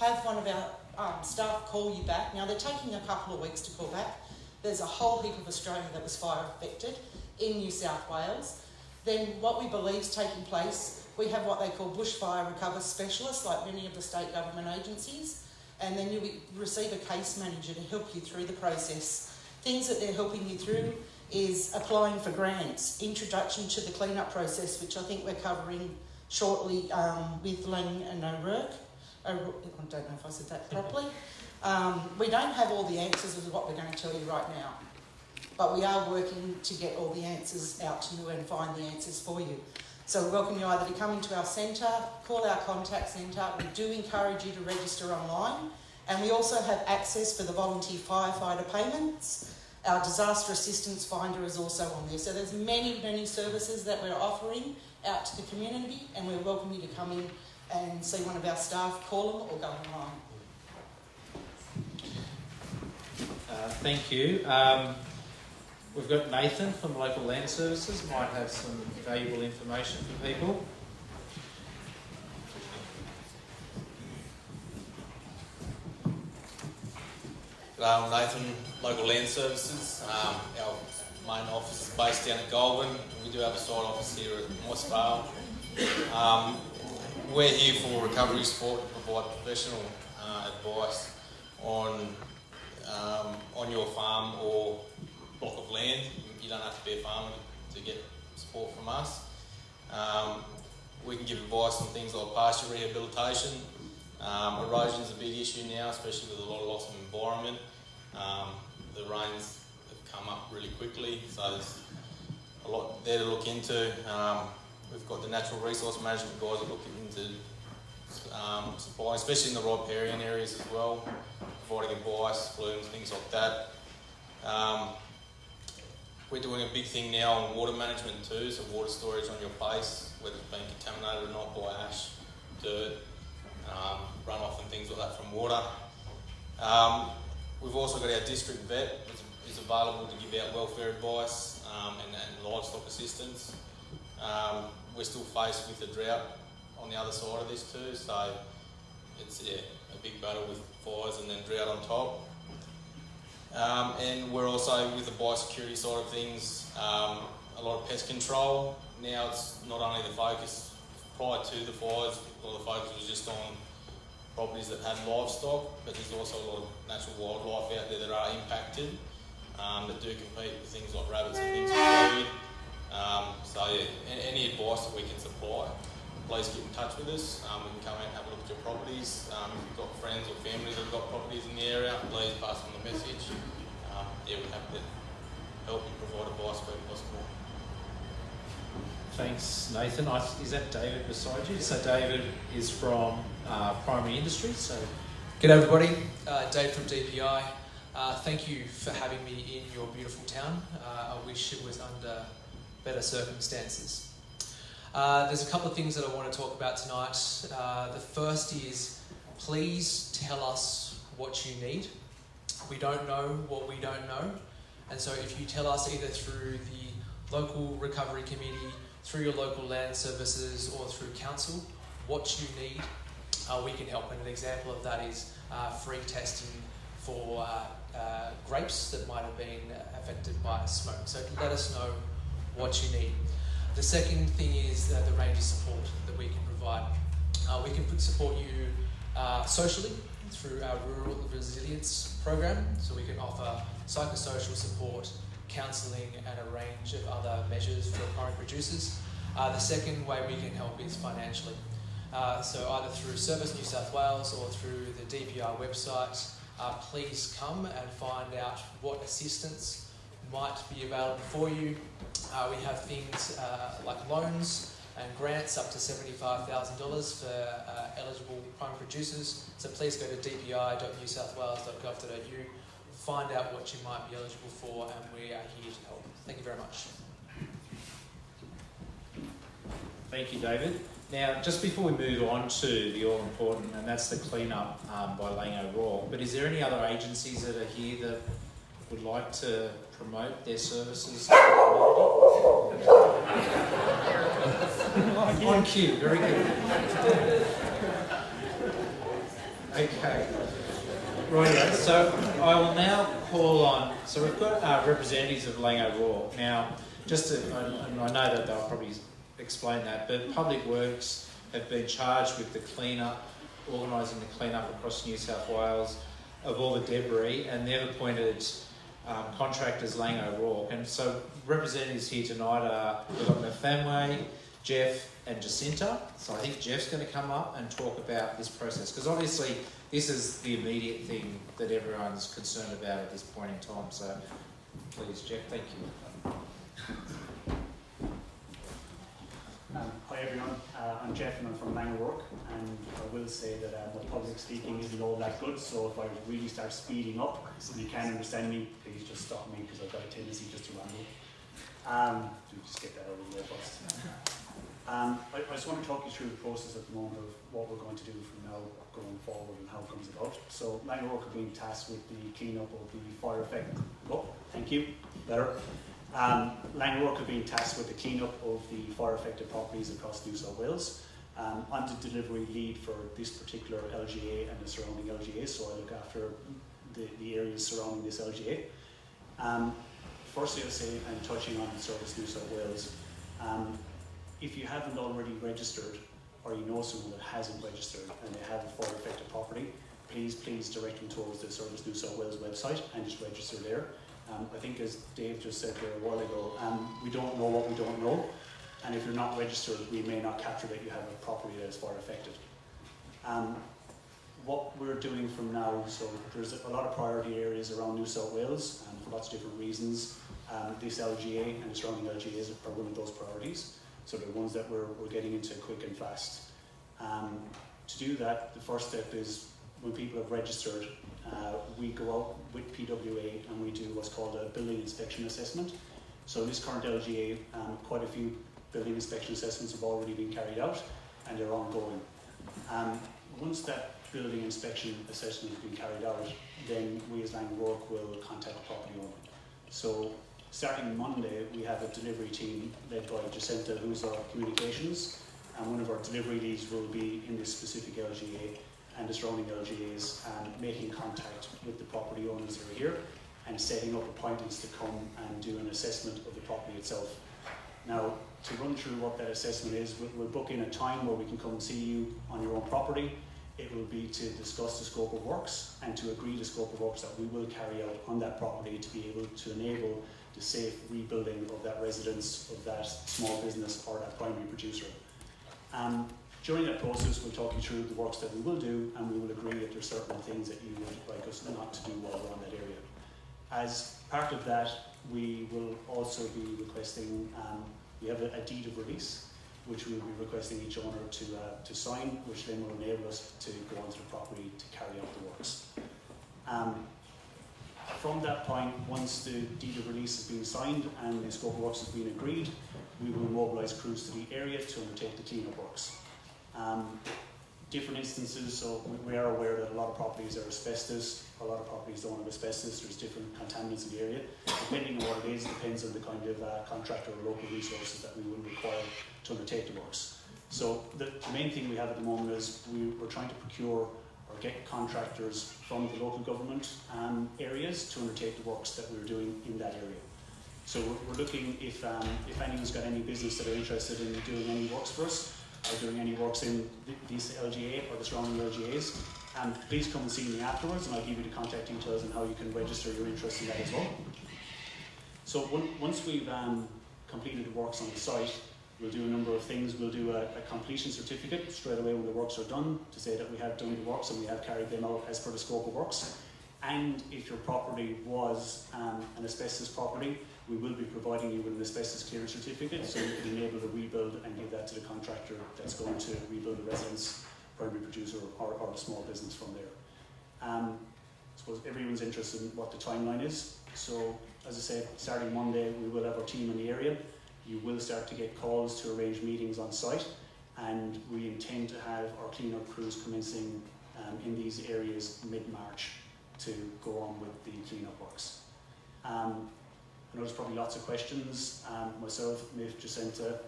have one of our staff call you back. Now, they're taking a couple of weeks to call back. There's a whole heap of Australia that was fire affected in New South Wales. Then what we believe is taking place, we have what they call bushfire recovery specialists, like many of the state government agencies, and then you receive a case manager to help you through the process. Things that they're helping you through is applying for grants, introduction to the clean-up process, which I think we're covering shortly with Lang and O'Rourke. I don't know if I said that properly. We don't have all the answers of what we're going to tell you right now, but we are working to get all the answers out to you and find the answers for you. So we welcome you either to come into our centre, call our contact centre. We do encourage you to register online, and we also have access for the volunteer firefighter payments. Our disaster assistance finder is also on there. So there's many, many services that we're offering out to the community, and we welcome you to come in and see one of our staff, call them or go online. Thank you. We've got Nathan from Local Land Services, might have some valuable information for people. I'm Nathan, Local Land Services. Our main office is based down at Goulburn. We do have a side office here at Mossvale. We're here for recovery support to provide professional advice on your farm or block of land. You don't have to be a farmer to get support from us. We can give advice on things like pasture rehabilitation. Erosion is a big issue now, especially with a lot of loss of environment. The rains have come up really quickly, so there's a lot there to look into. We've got the natural resource management guys that look into supply, especially in the riparian areas as well, providing advice, flumes, things like that. We're doing a big thing now on water management too, so water storage on your place, whether it's been contaminated or not by ash dirt, runoff and things like that from water. We've also got our district vet, which is available to give out welfare advice and livestock assistance. We're still faced with the drought on the other side of this too, so it's a big battle with fires and then drought on top. And we're also, with the biosecurity side of things, a lot of pest control. Now it's not only the focus, prior to the fires, a lot of the focus was just on properties that had livestock, but there's also a lot of natural wildlife out there that are impacted, that do compete with things like rabbits and things for food. So yeah, any advice that we can supply, please get in touch with us. We can come out and have a look at your properties. If you've got friends or families that have got properties in the area, please pass on the message. Yeah, we're happy to help you provide advice where possible. Thanks, Nathan. Is that David beside you? So David is from Primary Industries. So, G'day everybody, Dave from DPI. Thank you for having me in your beautiful town. I wish it was under better circumstances. There's a couple of things that I want to talk about tonight. The first is, please tell us what you need. We don't know what we don't know. And so if you tell us either through the local recovery committee, through your local land services or through council, what you need, we can help. And an example of that is free testing for grapes that might have been affected by smoke. So let us know what you need. The second thing is the range of support that we can provide. We can support you socially through our Rural Resilience program. So we can offer psychosocial support, counselling and a range of other measures for primary producers. The second way we can help is financially. So either through Service New South Wales or through the DPI website, please come and find out what assistance might be available for you. We have things like loans and grants up to $75,000 for eligible primary producers. So please go to dpi.newsouthwales.gov.au, find out what you might be eligible for, and we are here to help. Thank you very much. thank you, David. Now, just before we move on to the all-important, and that's the clean-up by Lang O'Rourke, but is there any other agencies that are here that would like to promote their services to the community? On cue, very good. Okay. Right, so I will now call on, so we've got representatives of Lang O'Rourke. Now, just to, I know that they'll probably explain that, but Public Works have been charged with the clean-up, organising the clean-up across New South Wales of all the debris, and they've appointed contractors Lang O'Rourke. And so representatives here tonight are, we've got Mafamwe, Jeff and Jacinta. So I think Jeff's going to come up and talk about this process, because obviously this is the immediate thing that everyone's concerned about at this point in time. So please, Jeff, thank you. Hi everyone, I'm Jeff and I'm from Lang O'Rourke, and I will say that my public speaking isn't all that good, so if I really start speeding up and you can't understand me, please just stop me, because I've got a tendency just to ramble. Just get that out of the way first. I just want to talk you through the process at the moment of what we're going to do from now going forward and how it comes about. So Lang O'Rourke have been tasked with the clean-up of the fire effect. Oh, thank you. Better. Lang O'Rourke have been tasked with the clean-up of the fire-affected properties across New South Wales. I'm the delivery lead for this particular LGA and the surrounding LGA, so I look after the areas surrounding this LGA. Firstly, I'll say, I'm touching on Service New South Wales. If you haven't already registered, or you know someone that hasn't registered and they have a fire-affected property, please direct them towards the Service New South Wales website and just register there. I think, as Dave just said there a while ago, we don't know what we don't know, and if you're not registered, we may not capture that you have a property that is fire affected. What we're doing from now, so there's a lot of priority areas around New South Wales, for lots of different reasons. This LGA and the surrounding LGAs are one of those priorities, so they're ones that we're getting into quick and fast. To do that, the first step is when people have registered, we go out with PWA and we do what's called a building inspection assessment. So in this current LGA, quite a few building inspection assessments have already been carried out and they're ongoing. Once that building inspection assessment has been carried out, then we as Lang O'Rourke will contact the property owner. So starting Monday, we have a delivery team led by Jacinta, who's our communications, and one of our delivery leads will be in this specific LGA and the surrounding LGAs, making contact with the property owners who are here and setting up appointments to come and do an assessment of the property itself. Now, to run through what that assessment is, we'll book in a time where we can come and see you on your own property. It will be to discuss the scope of works and to agree the scope of works that we will carry out on that property to be able to enable the safe rebuilding of that residence, of that small business or that primary producer. During that process, we'll talk you through the works that we will do, and we will agree if there are certain things that you would like us not to do while we're on that area. As part of that, we will also be requesting, we have a deed of release, which we will be requesting each owner to sign, which then will enable us to go onto the property to carry out the works. From that point, once the deed of release has been signed and the scope of works has been agreed, we will mobilise crews to the area to undertake the clean-up works. Different instances, so we are aware that a lot of properties are asbestos, a lot of properties don't have asbestos, there's different contaminants in the area. Depending on what it is, depends on the kind of contractor or local resources that we will require to undertake the works. So the main thing we have at the moment is we're trying to procure or get contractors from the local government areas to undertake the works that we're doing in that area. So we're looking if anyone's got any business that are interested in doing any works for us, or doing any works in this LGA or the surrounding LGAs, please come and see me afterwards and I'll give you the contact details and how you can register your interest in that as well. So once we've completed the works on the site, we'll do a number of things. We'll do a completion certificate straight away when the works are done to say that we have done the works and we have carried them out as per the scope of works. And if your property was an asbestos property, we will be providing you with an asbestos clearance certificate so you can enable the rebuild and give that to the contractor that's going to rebuild the residence, primary producer or the small business from there. I suppose everyone's interested in what the timeline is. So as I said, starting Monday we will have our team in the area. You will start to get calls to arrange meetings on site, and we intend to have our clean-up crews commencing in these areas mid-March to go on with the clean-up works. I know there's probably lots of questions. Myself, Miff, Jacinta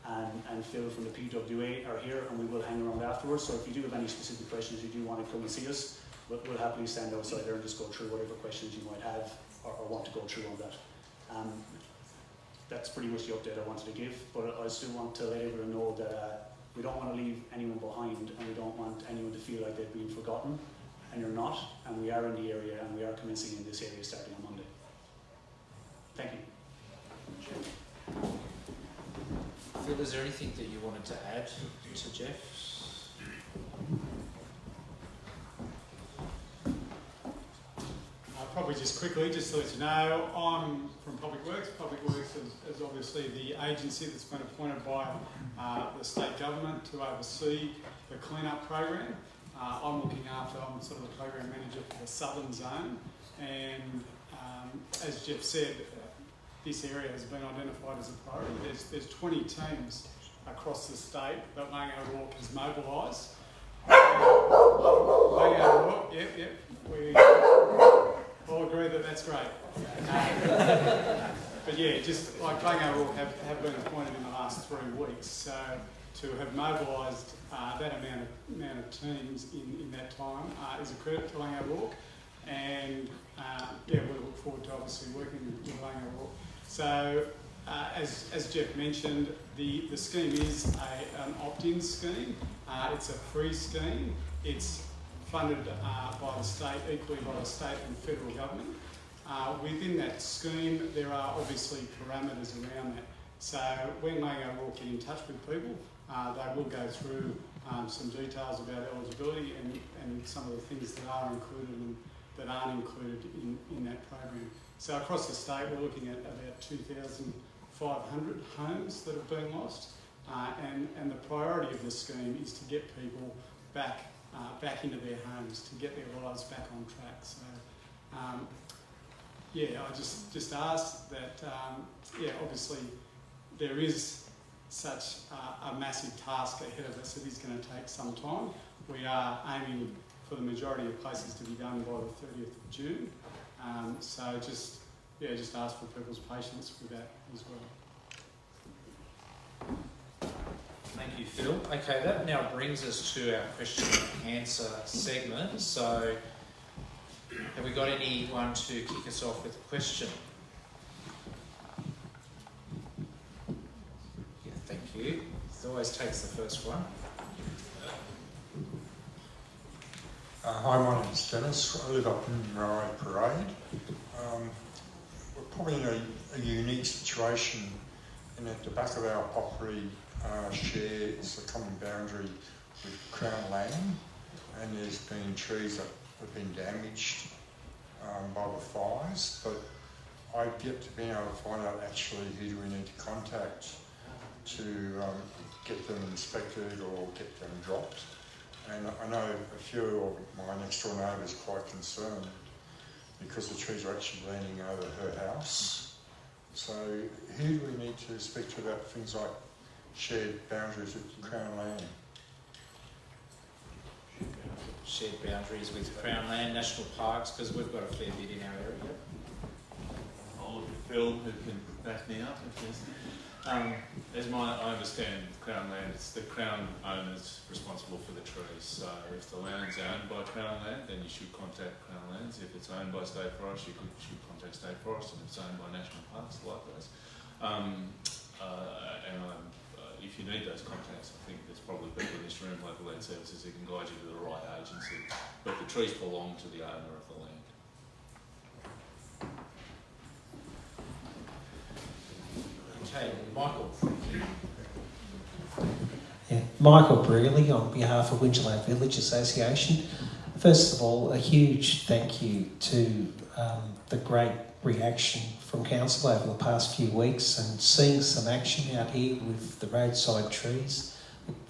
and Phil from the PWA are here and we will hang around afterwards. So if you do have any specific questions, you do want to come and see us, we'll happily stand outside there and just go through whatever questions you might have or want to go through on that. That's pretty much the update I wanted to give, but I still want to let everyone know that we don't want to leave anyone behind and we don't want anyone to feel like they've been forgotten, and you're not, and we are in the area and we are commencing in this area starting on Monday. Thank you. Phil, is there anything that you wanted to add to Jeff? Probably just quickly, just to let you know, I'm from Public Works. Public Works is obviously the agency that's been appointed by the state government to oversee the clean-up program. I'm sort of the program manager for the southern zone, and as Jeff said, this area has been identified as a priority. There's 20 teams across the state that Lang O'Rourke has mobilised. Lang O'Rourke, yep, we all agree that that's great. But yeah, just like Lang O'Rourke have been appointed in the last 3 weeks, so to have mobilised that amount of teams in that time is a credit to Lang O'Rourke, and we look forward to obviously working with Lang O'Rourke. So, as Jeff mentioned, the scheme is an opt-in scheme. It's a free scheme. It's funded by the state, equally by the state and federal government. Within that scheme, there are obviously parameters around that. So, when Lang O'Rourke get in touch with people, they will go through some details about eligibility and some of the things that are included and that aren't included in that program. So across the state, we're looking at about 2,500 homes that have been lost, and the priority of this scheme is to get people back into their homes, to get their lives back on track. So, I just ask that, obviously there is such a massive task ahead of us. It is going to take some time. We are aiming for the majority of places to be done by the 30th of June. So just ask for people's patience with that as well. Thank you, Phil. Okay, that now brings us to our question and answer segment. So, have we got anyone to kick us off with a question? Yeah, thank you. It always takes the first one. Hi, my name's Dennis. I live up in Mariah Parade. We're probably in a unique situation in that the back of our property shares a common boundary with Crown Land, and there's been trees that have been damaged by the fires, but I've yet to be able to find out actually who do we need to contact to get them inspected or get them dropped. And I know a few of my next door neighbours are quite concerned because the trees are actually leaning over her house. So who do we need to speak to about things like shared boundaries with Crown Land? Shared boundaries with Crown Land, national parks, because we've got a fair bit in our area. I'll look at Phil, who can back me up if there's... As I understand Crown Land, it's the Crown owners responsible for the trees. So if the land's owned by Crown Land, then you should contact Crown Lands. If it's owned by State Forest, you should contact State Forest, and if it's owned by National Parks, likewise. If you need those contacts, I think there's probably people in this room, local land services, who can guide you to the right agency. But the trees belong to the owner of the land. Okay, Michael. Yeah, Michael Brearley on behalf of Wingecarribee Village Association. First of all, a huge thank you to the great reaction from council over the past few weeks and seeing some action out here with the roadside trees.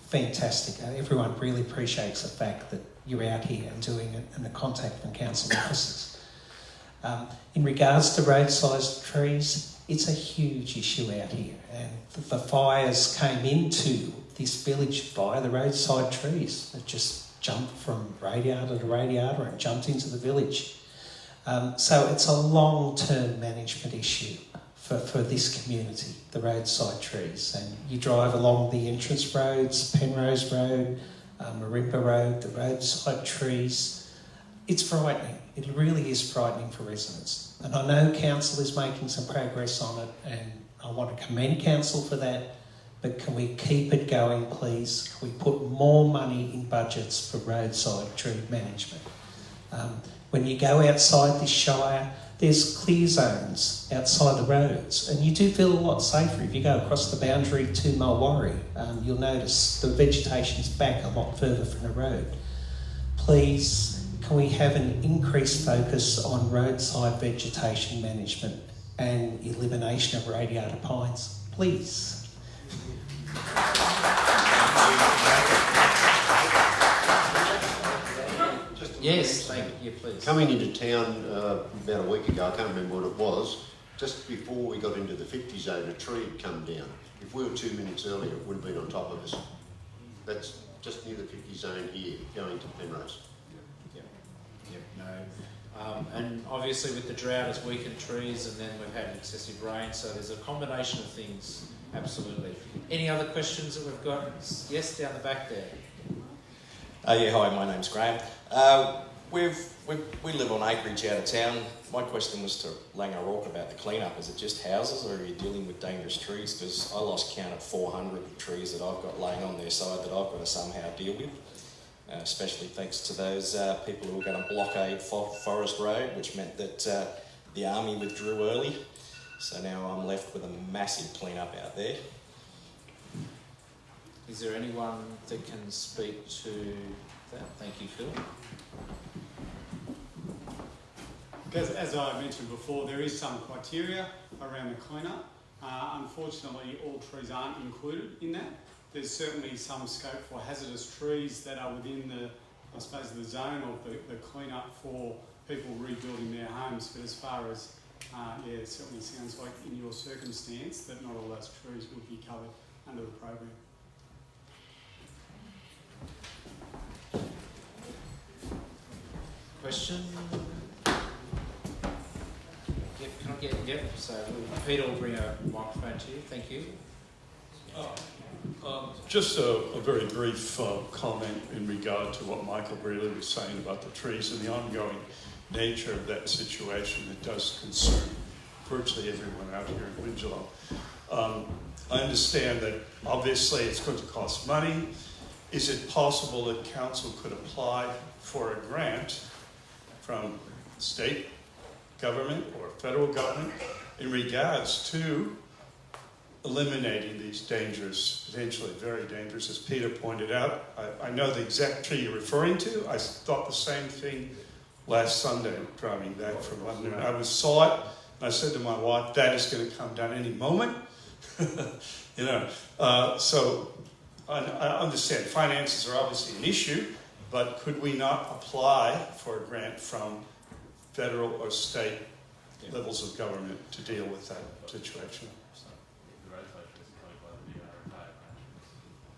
Fantastic. Everyone really appreciates the fact that you're out here and doing it, and the contact from council officers. In regards to roadside trees, it's a huge issue out here, and the fires came into this village via the roadside trees. It just jumped from radiator to radiator and jumped into the village. So it's a long-term management issue for this community, the roadside trees. And you drive along the entrance roads, Penrose Road, Marimba Road, the roadside trees. It's frightening. It really is frightening for residents. And I know council is making some progress on it, and I want to commend council for that. But can we keep it going, please? Can we put more money in budgets for roadside tree management? When you go outside this Shire, there's clear zones outside the roads, and you do feel a lot safer. If you go across the boundary to Mulwarry, you'll notice the vegetation's back a lot further from the road. Please, can we have an increased focus on roadside vegetation management and elimination of radiata pines? Please. Yes, thank you, please. Coming into town about a week ago, I can't remember what it was, just before we got into the 50 zone, a tree had come down. If we were 2 minutes earlier, it would have been on top of us. That's just near the 50 zone here, going to Penrose. And obviously with the drought, it's weakened trees, and then we've had excessive rain, so there's a combination of things, absolutely. Any other questions that we've got? Yes, down the back there. Yeah, hi, my name's Graham. We live on acreage out of town. My question was to Lang O'Rourke about the clean-up. Is it just houses, or are you dealing with dangerous trees? Because I lost count at 400 trees that I've got laying on their side that I've got to somehow deal with, especially thanks to those people who were going to blockade Forest Road, which meant that the army withdrew early. So now I'm left with a massive clean-up out there. Is there anyone that can speak to that? Thank you, Phil. As I mentioned before, there is some criteria around the cleanup. Unfortunately, all trees aren't included in that. There's certainly some scope for hazardous trees that are within the zone of the cleanup for people rebuilding their homes. But as far as, it certainly sounds like in your circumstance that not all those trees would be covered under the program. Question? Yep, can I get, yep, so Peter will bring a microphone to you, thank you. Just a very brief comment in regard to what Michael Brearley was saying about the trees and the ongoing nature of that situation that does concern virtually everyone out here in Wingelow. I understand that obviously it's going to cost money. Is it possible that council could apply for a grant from state government or federal government in regards to eliminating these dangerous, potentially very dangerous, as Peter pointed out? I know the exact tree you're referring to. I thought the same thing last Sunday driving back from London. I saw it, and I said to my wife, that is going to come down any moment. You know, so I understand finances are obviously an issue, but could we not apply for a grant from federal or state levels of government to deal with that situation?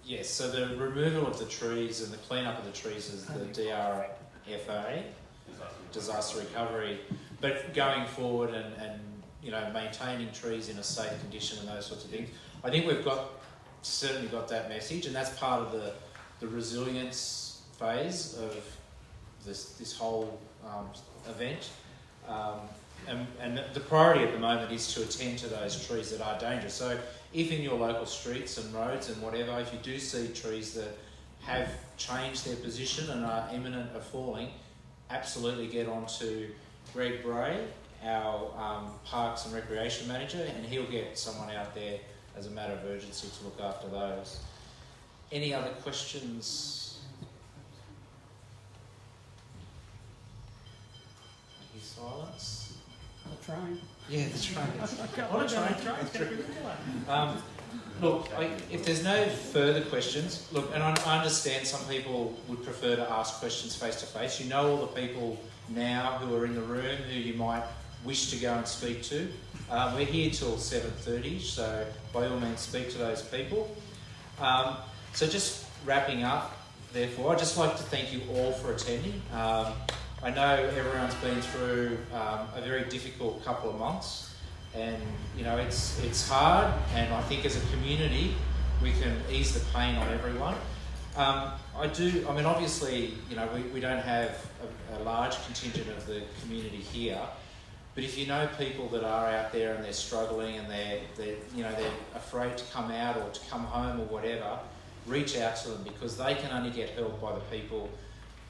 Yes, so the removal of the trees and the clean-up of the trees is the DRFA, disaster recovery, but going forward and you know, maintaining trees in a safe condition and those sorts of things. I think we've certainly got that message, and that's part of the resilience phase of this whole event. And the priority at the moment is to attend to those trees that are dangerous. So if in your local streets and roads and whatever, if you do see trees that have changed their position and are imminent of falling, absolutely get on to Greg Bray, our Parks and Recreation Manager, and he'll get someone out there as a matter of urgency to look after those. Any other questions? Any silence? I'm trying. Yeah, that's right. I'm trying. Look, if there's no further questions, look, and I understand some people would prefer to ask questions face to face. You know all the people now who are in the room who you might wish to go and speak to. We're here till 7:30, so by all means speak to those people. So just wrapping up, therefore, I'd just like to thank you all for attending. I know everyone's been through a very difficult couple of months, and you know it's hard, and I think as a community we can ease the pain on everyone. I mean obviously, you know, we don't have a large contingent of the community here, but if you know people that are out there and they're struggling and they're afraid to come out or to come home or whatever, reach out to them, because they can only get help by the people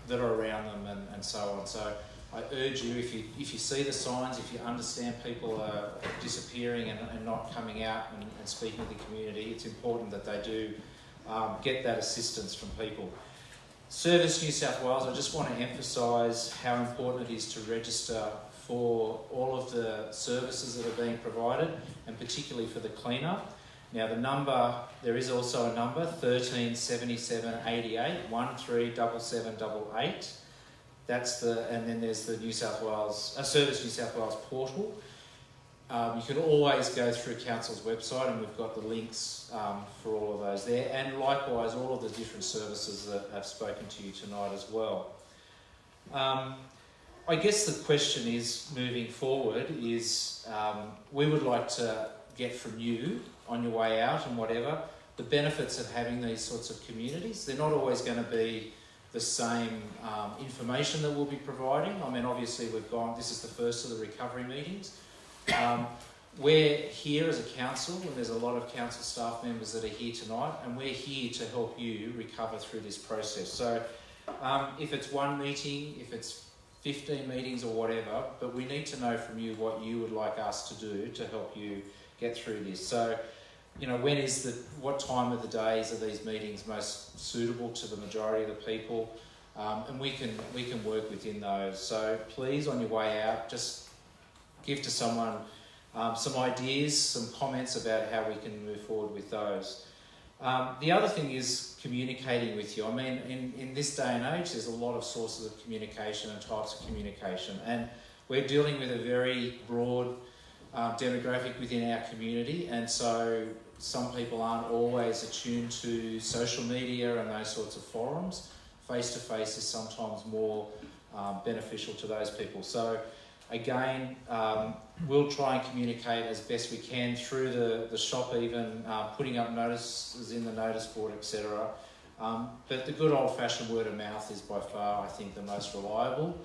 that are around them and so on. So I urge you, if you see the signs, if you understand people are disappearing and not coming out and speaking to the community, it's important that they do get that assistance from people. Service New South Wales, I just want to emphasise how important it is to register for all of the services that are being provided, and particularly for the clean-up. Now the number, there is also a number, 137788, 137788. That's and then there's the New South Wales, Service New South Wales portal. You can always go through Council's website, and we've got the links for all of those there, and likewise all of the different services that I've spoken to you tonight as well. I guess the question is, moving forward, is we would like to get from you on your way out and whatever, the benefits of having these sorts of communities. They're not always going to be the same information that we'll be providing. I mean, obviously this is the first of the recovery meetings. We're here as a council, and there's a lot of council staff members that are here tonight, and we're here to help you recover through this process. So if it's one meeting, if it's 15 meetings or whatever, but we need to know from you what you would like us to do to help you get through this. So, you know, what time of the days are these meetings most suitable to the majority of the people? And we can work within those. So please, on your way out, just give to someone some ideas, some comments about how we can move forward with those. The other thing is communicating with you. I mean, in this day and age, there's a lot of sources of communication and types of communication, and we're dealing with a very broad demographic within our community, and so some people aren't always attuned to social media and those sorts of forums. Face-to-face is sometimes more beneficial to those people. So again, we'll try and communicate as best we can through the shop, even putting up notices in the notice board, etc. But the good old-fashioned word of mouth is by far, I think, the most reliable,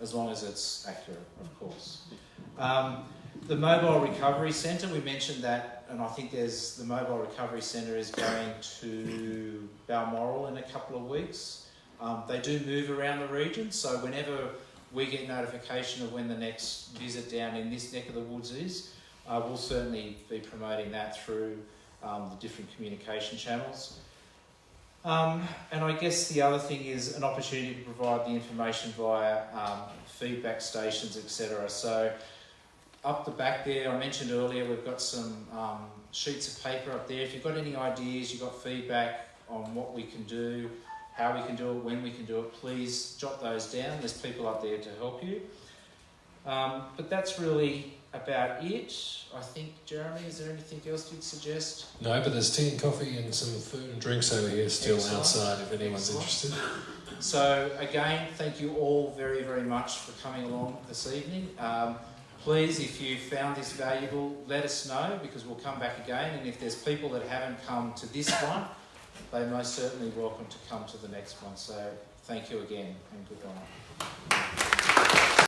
as long as it's accurate, of course. The Mobile Recovery Centre, we mentioned that, and I think the Mobile Recovery Centre is going to Balmoral in a couple of weeks. They do move around the region, so whenever we get notification of when the next visit down in this neck of the woods is, we'll certainly be promoting that through the different communication channels. And I guess the other thing is an opportunity to provide the information via feedback stations, etc. So up the back there, I mentioned earlier, we've got some sheets of paper up there. If you've got any ideas, you've got feedback on what we can do, how we can do it, when we can do it, please jot those down. There's people up there to help you. But that's really about it. I think, Jeremy, is there anything else you'd suggest? No, but there's tea and coffee and some food and drinks over here still outside if anyone's Excellent. interested. So again, thank you all very, very much for coming along this evening. Please, if you found this valuable, let us know, because we'll come back again. And if there's people that haven't come to this one, they're most certainly welcome to come to the next one. So thank you again, and goodbye.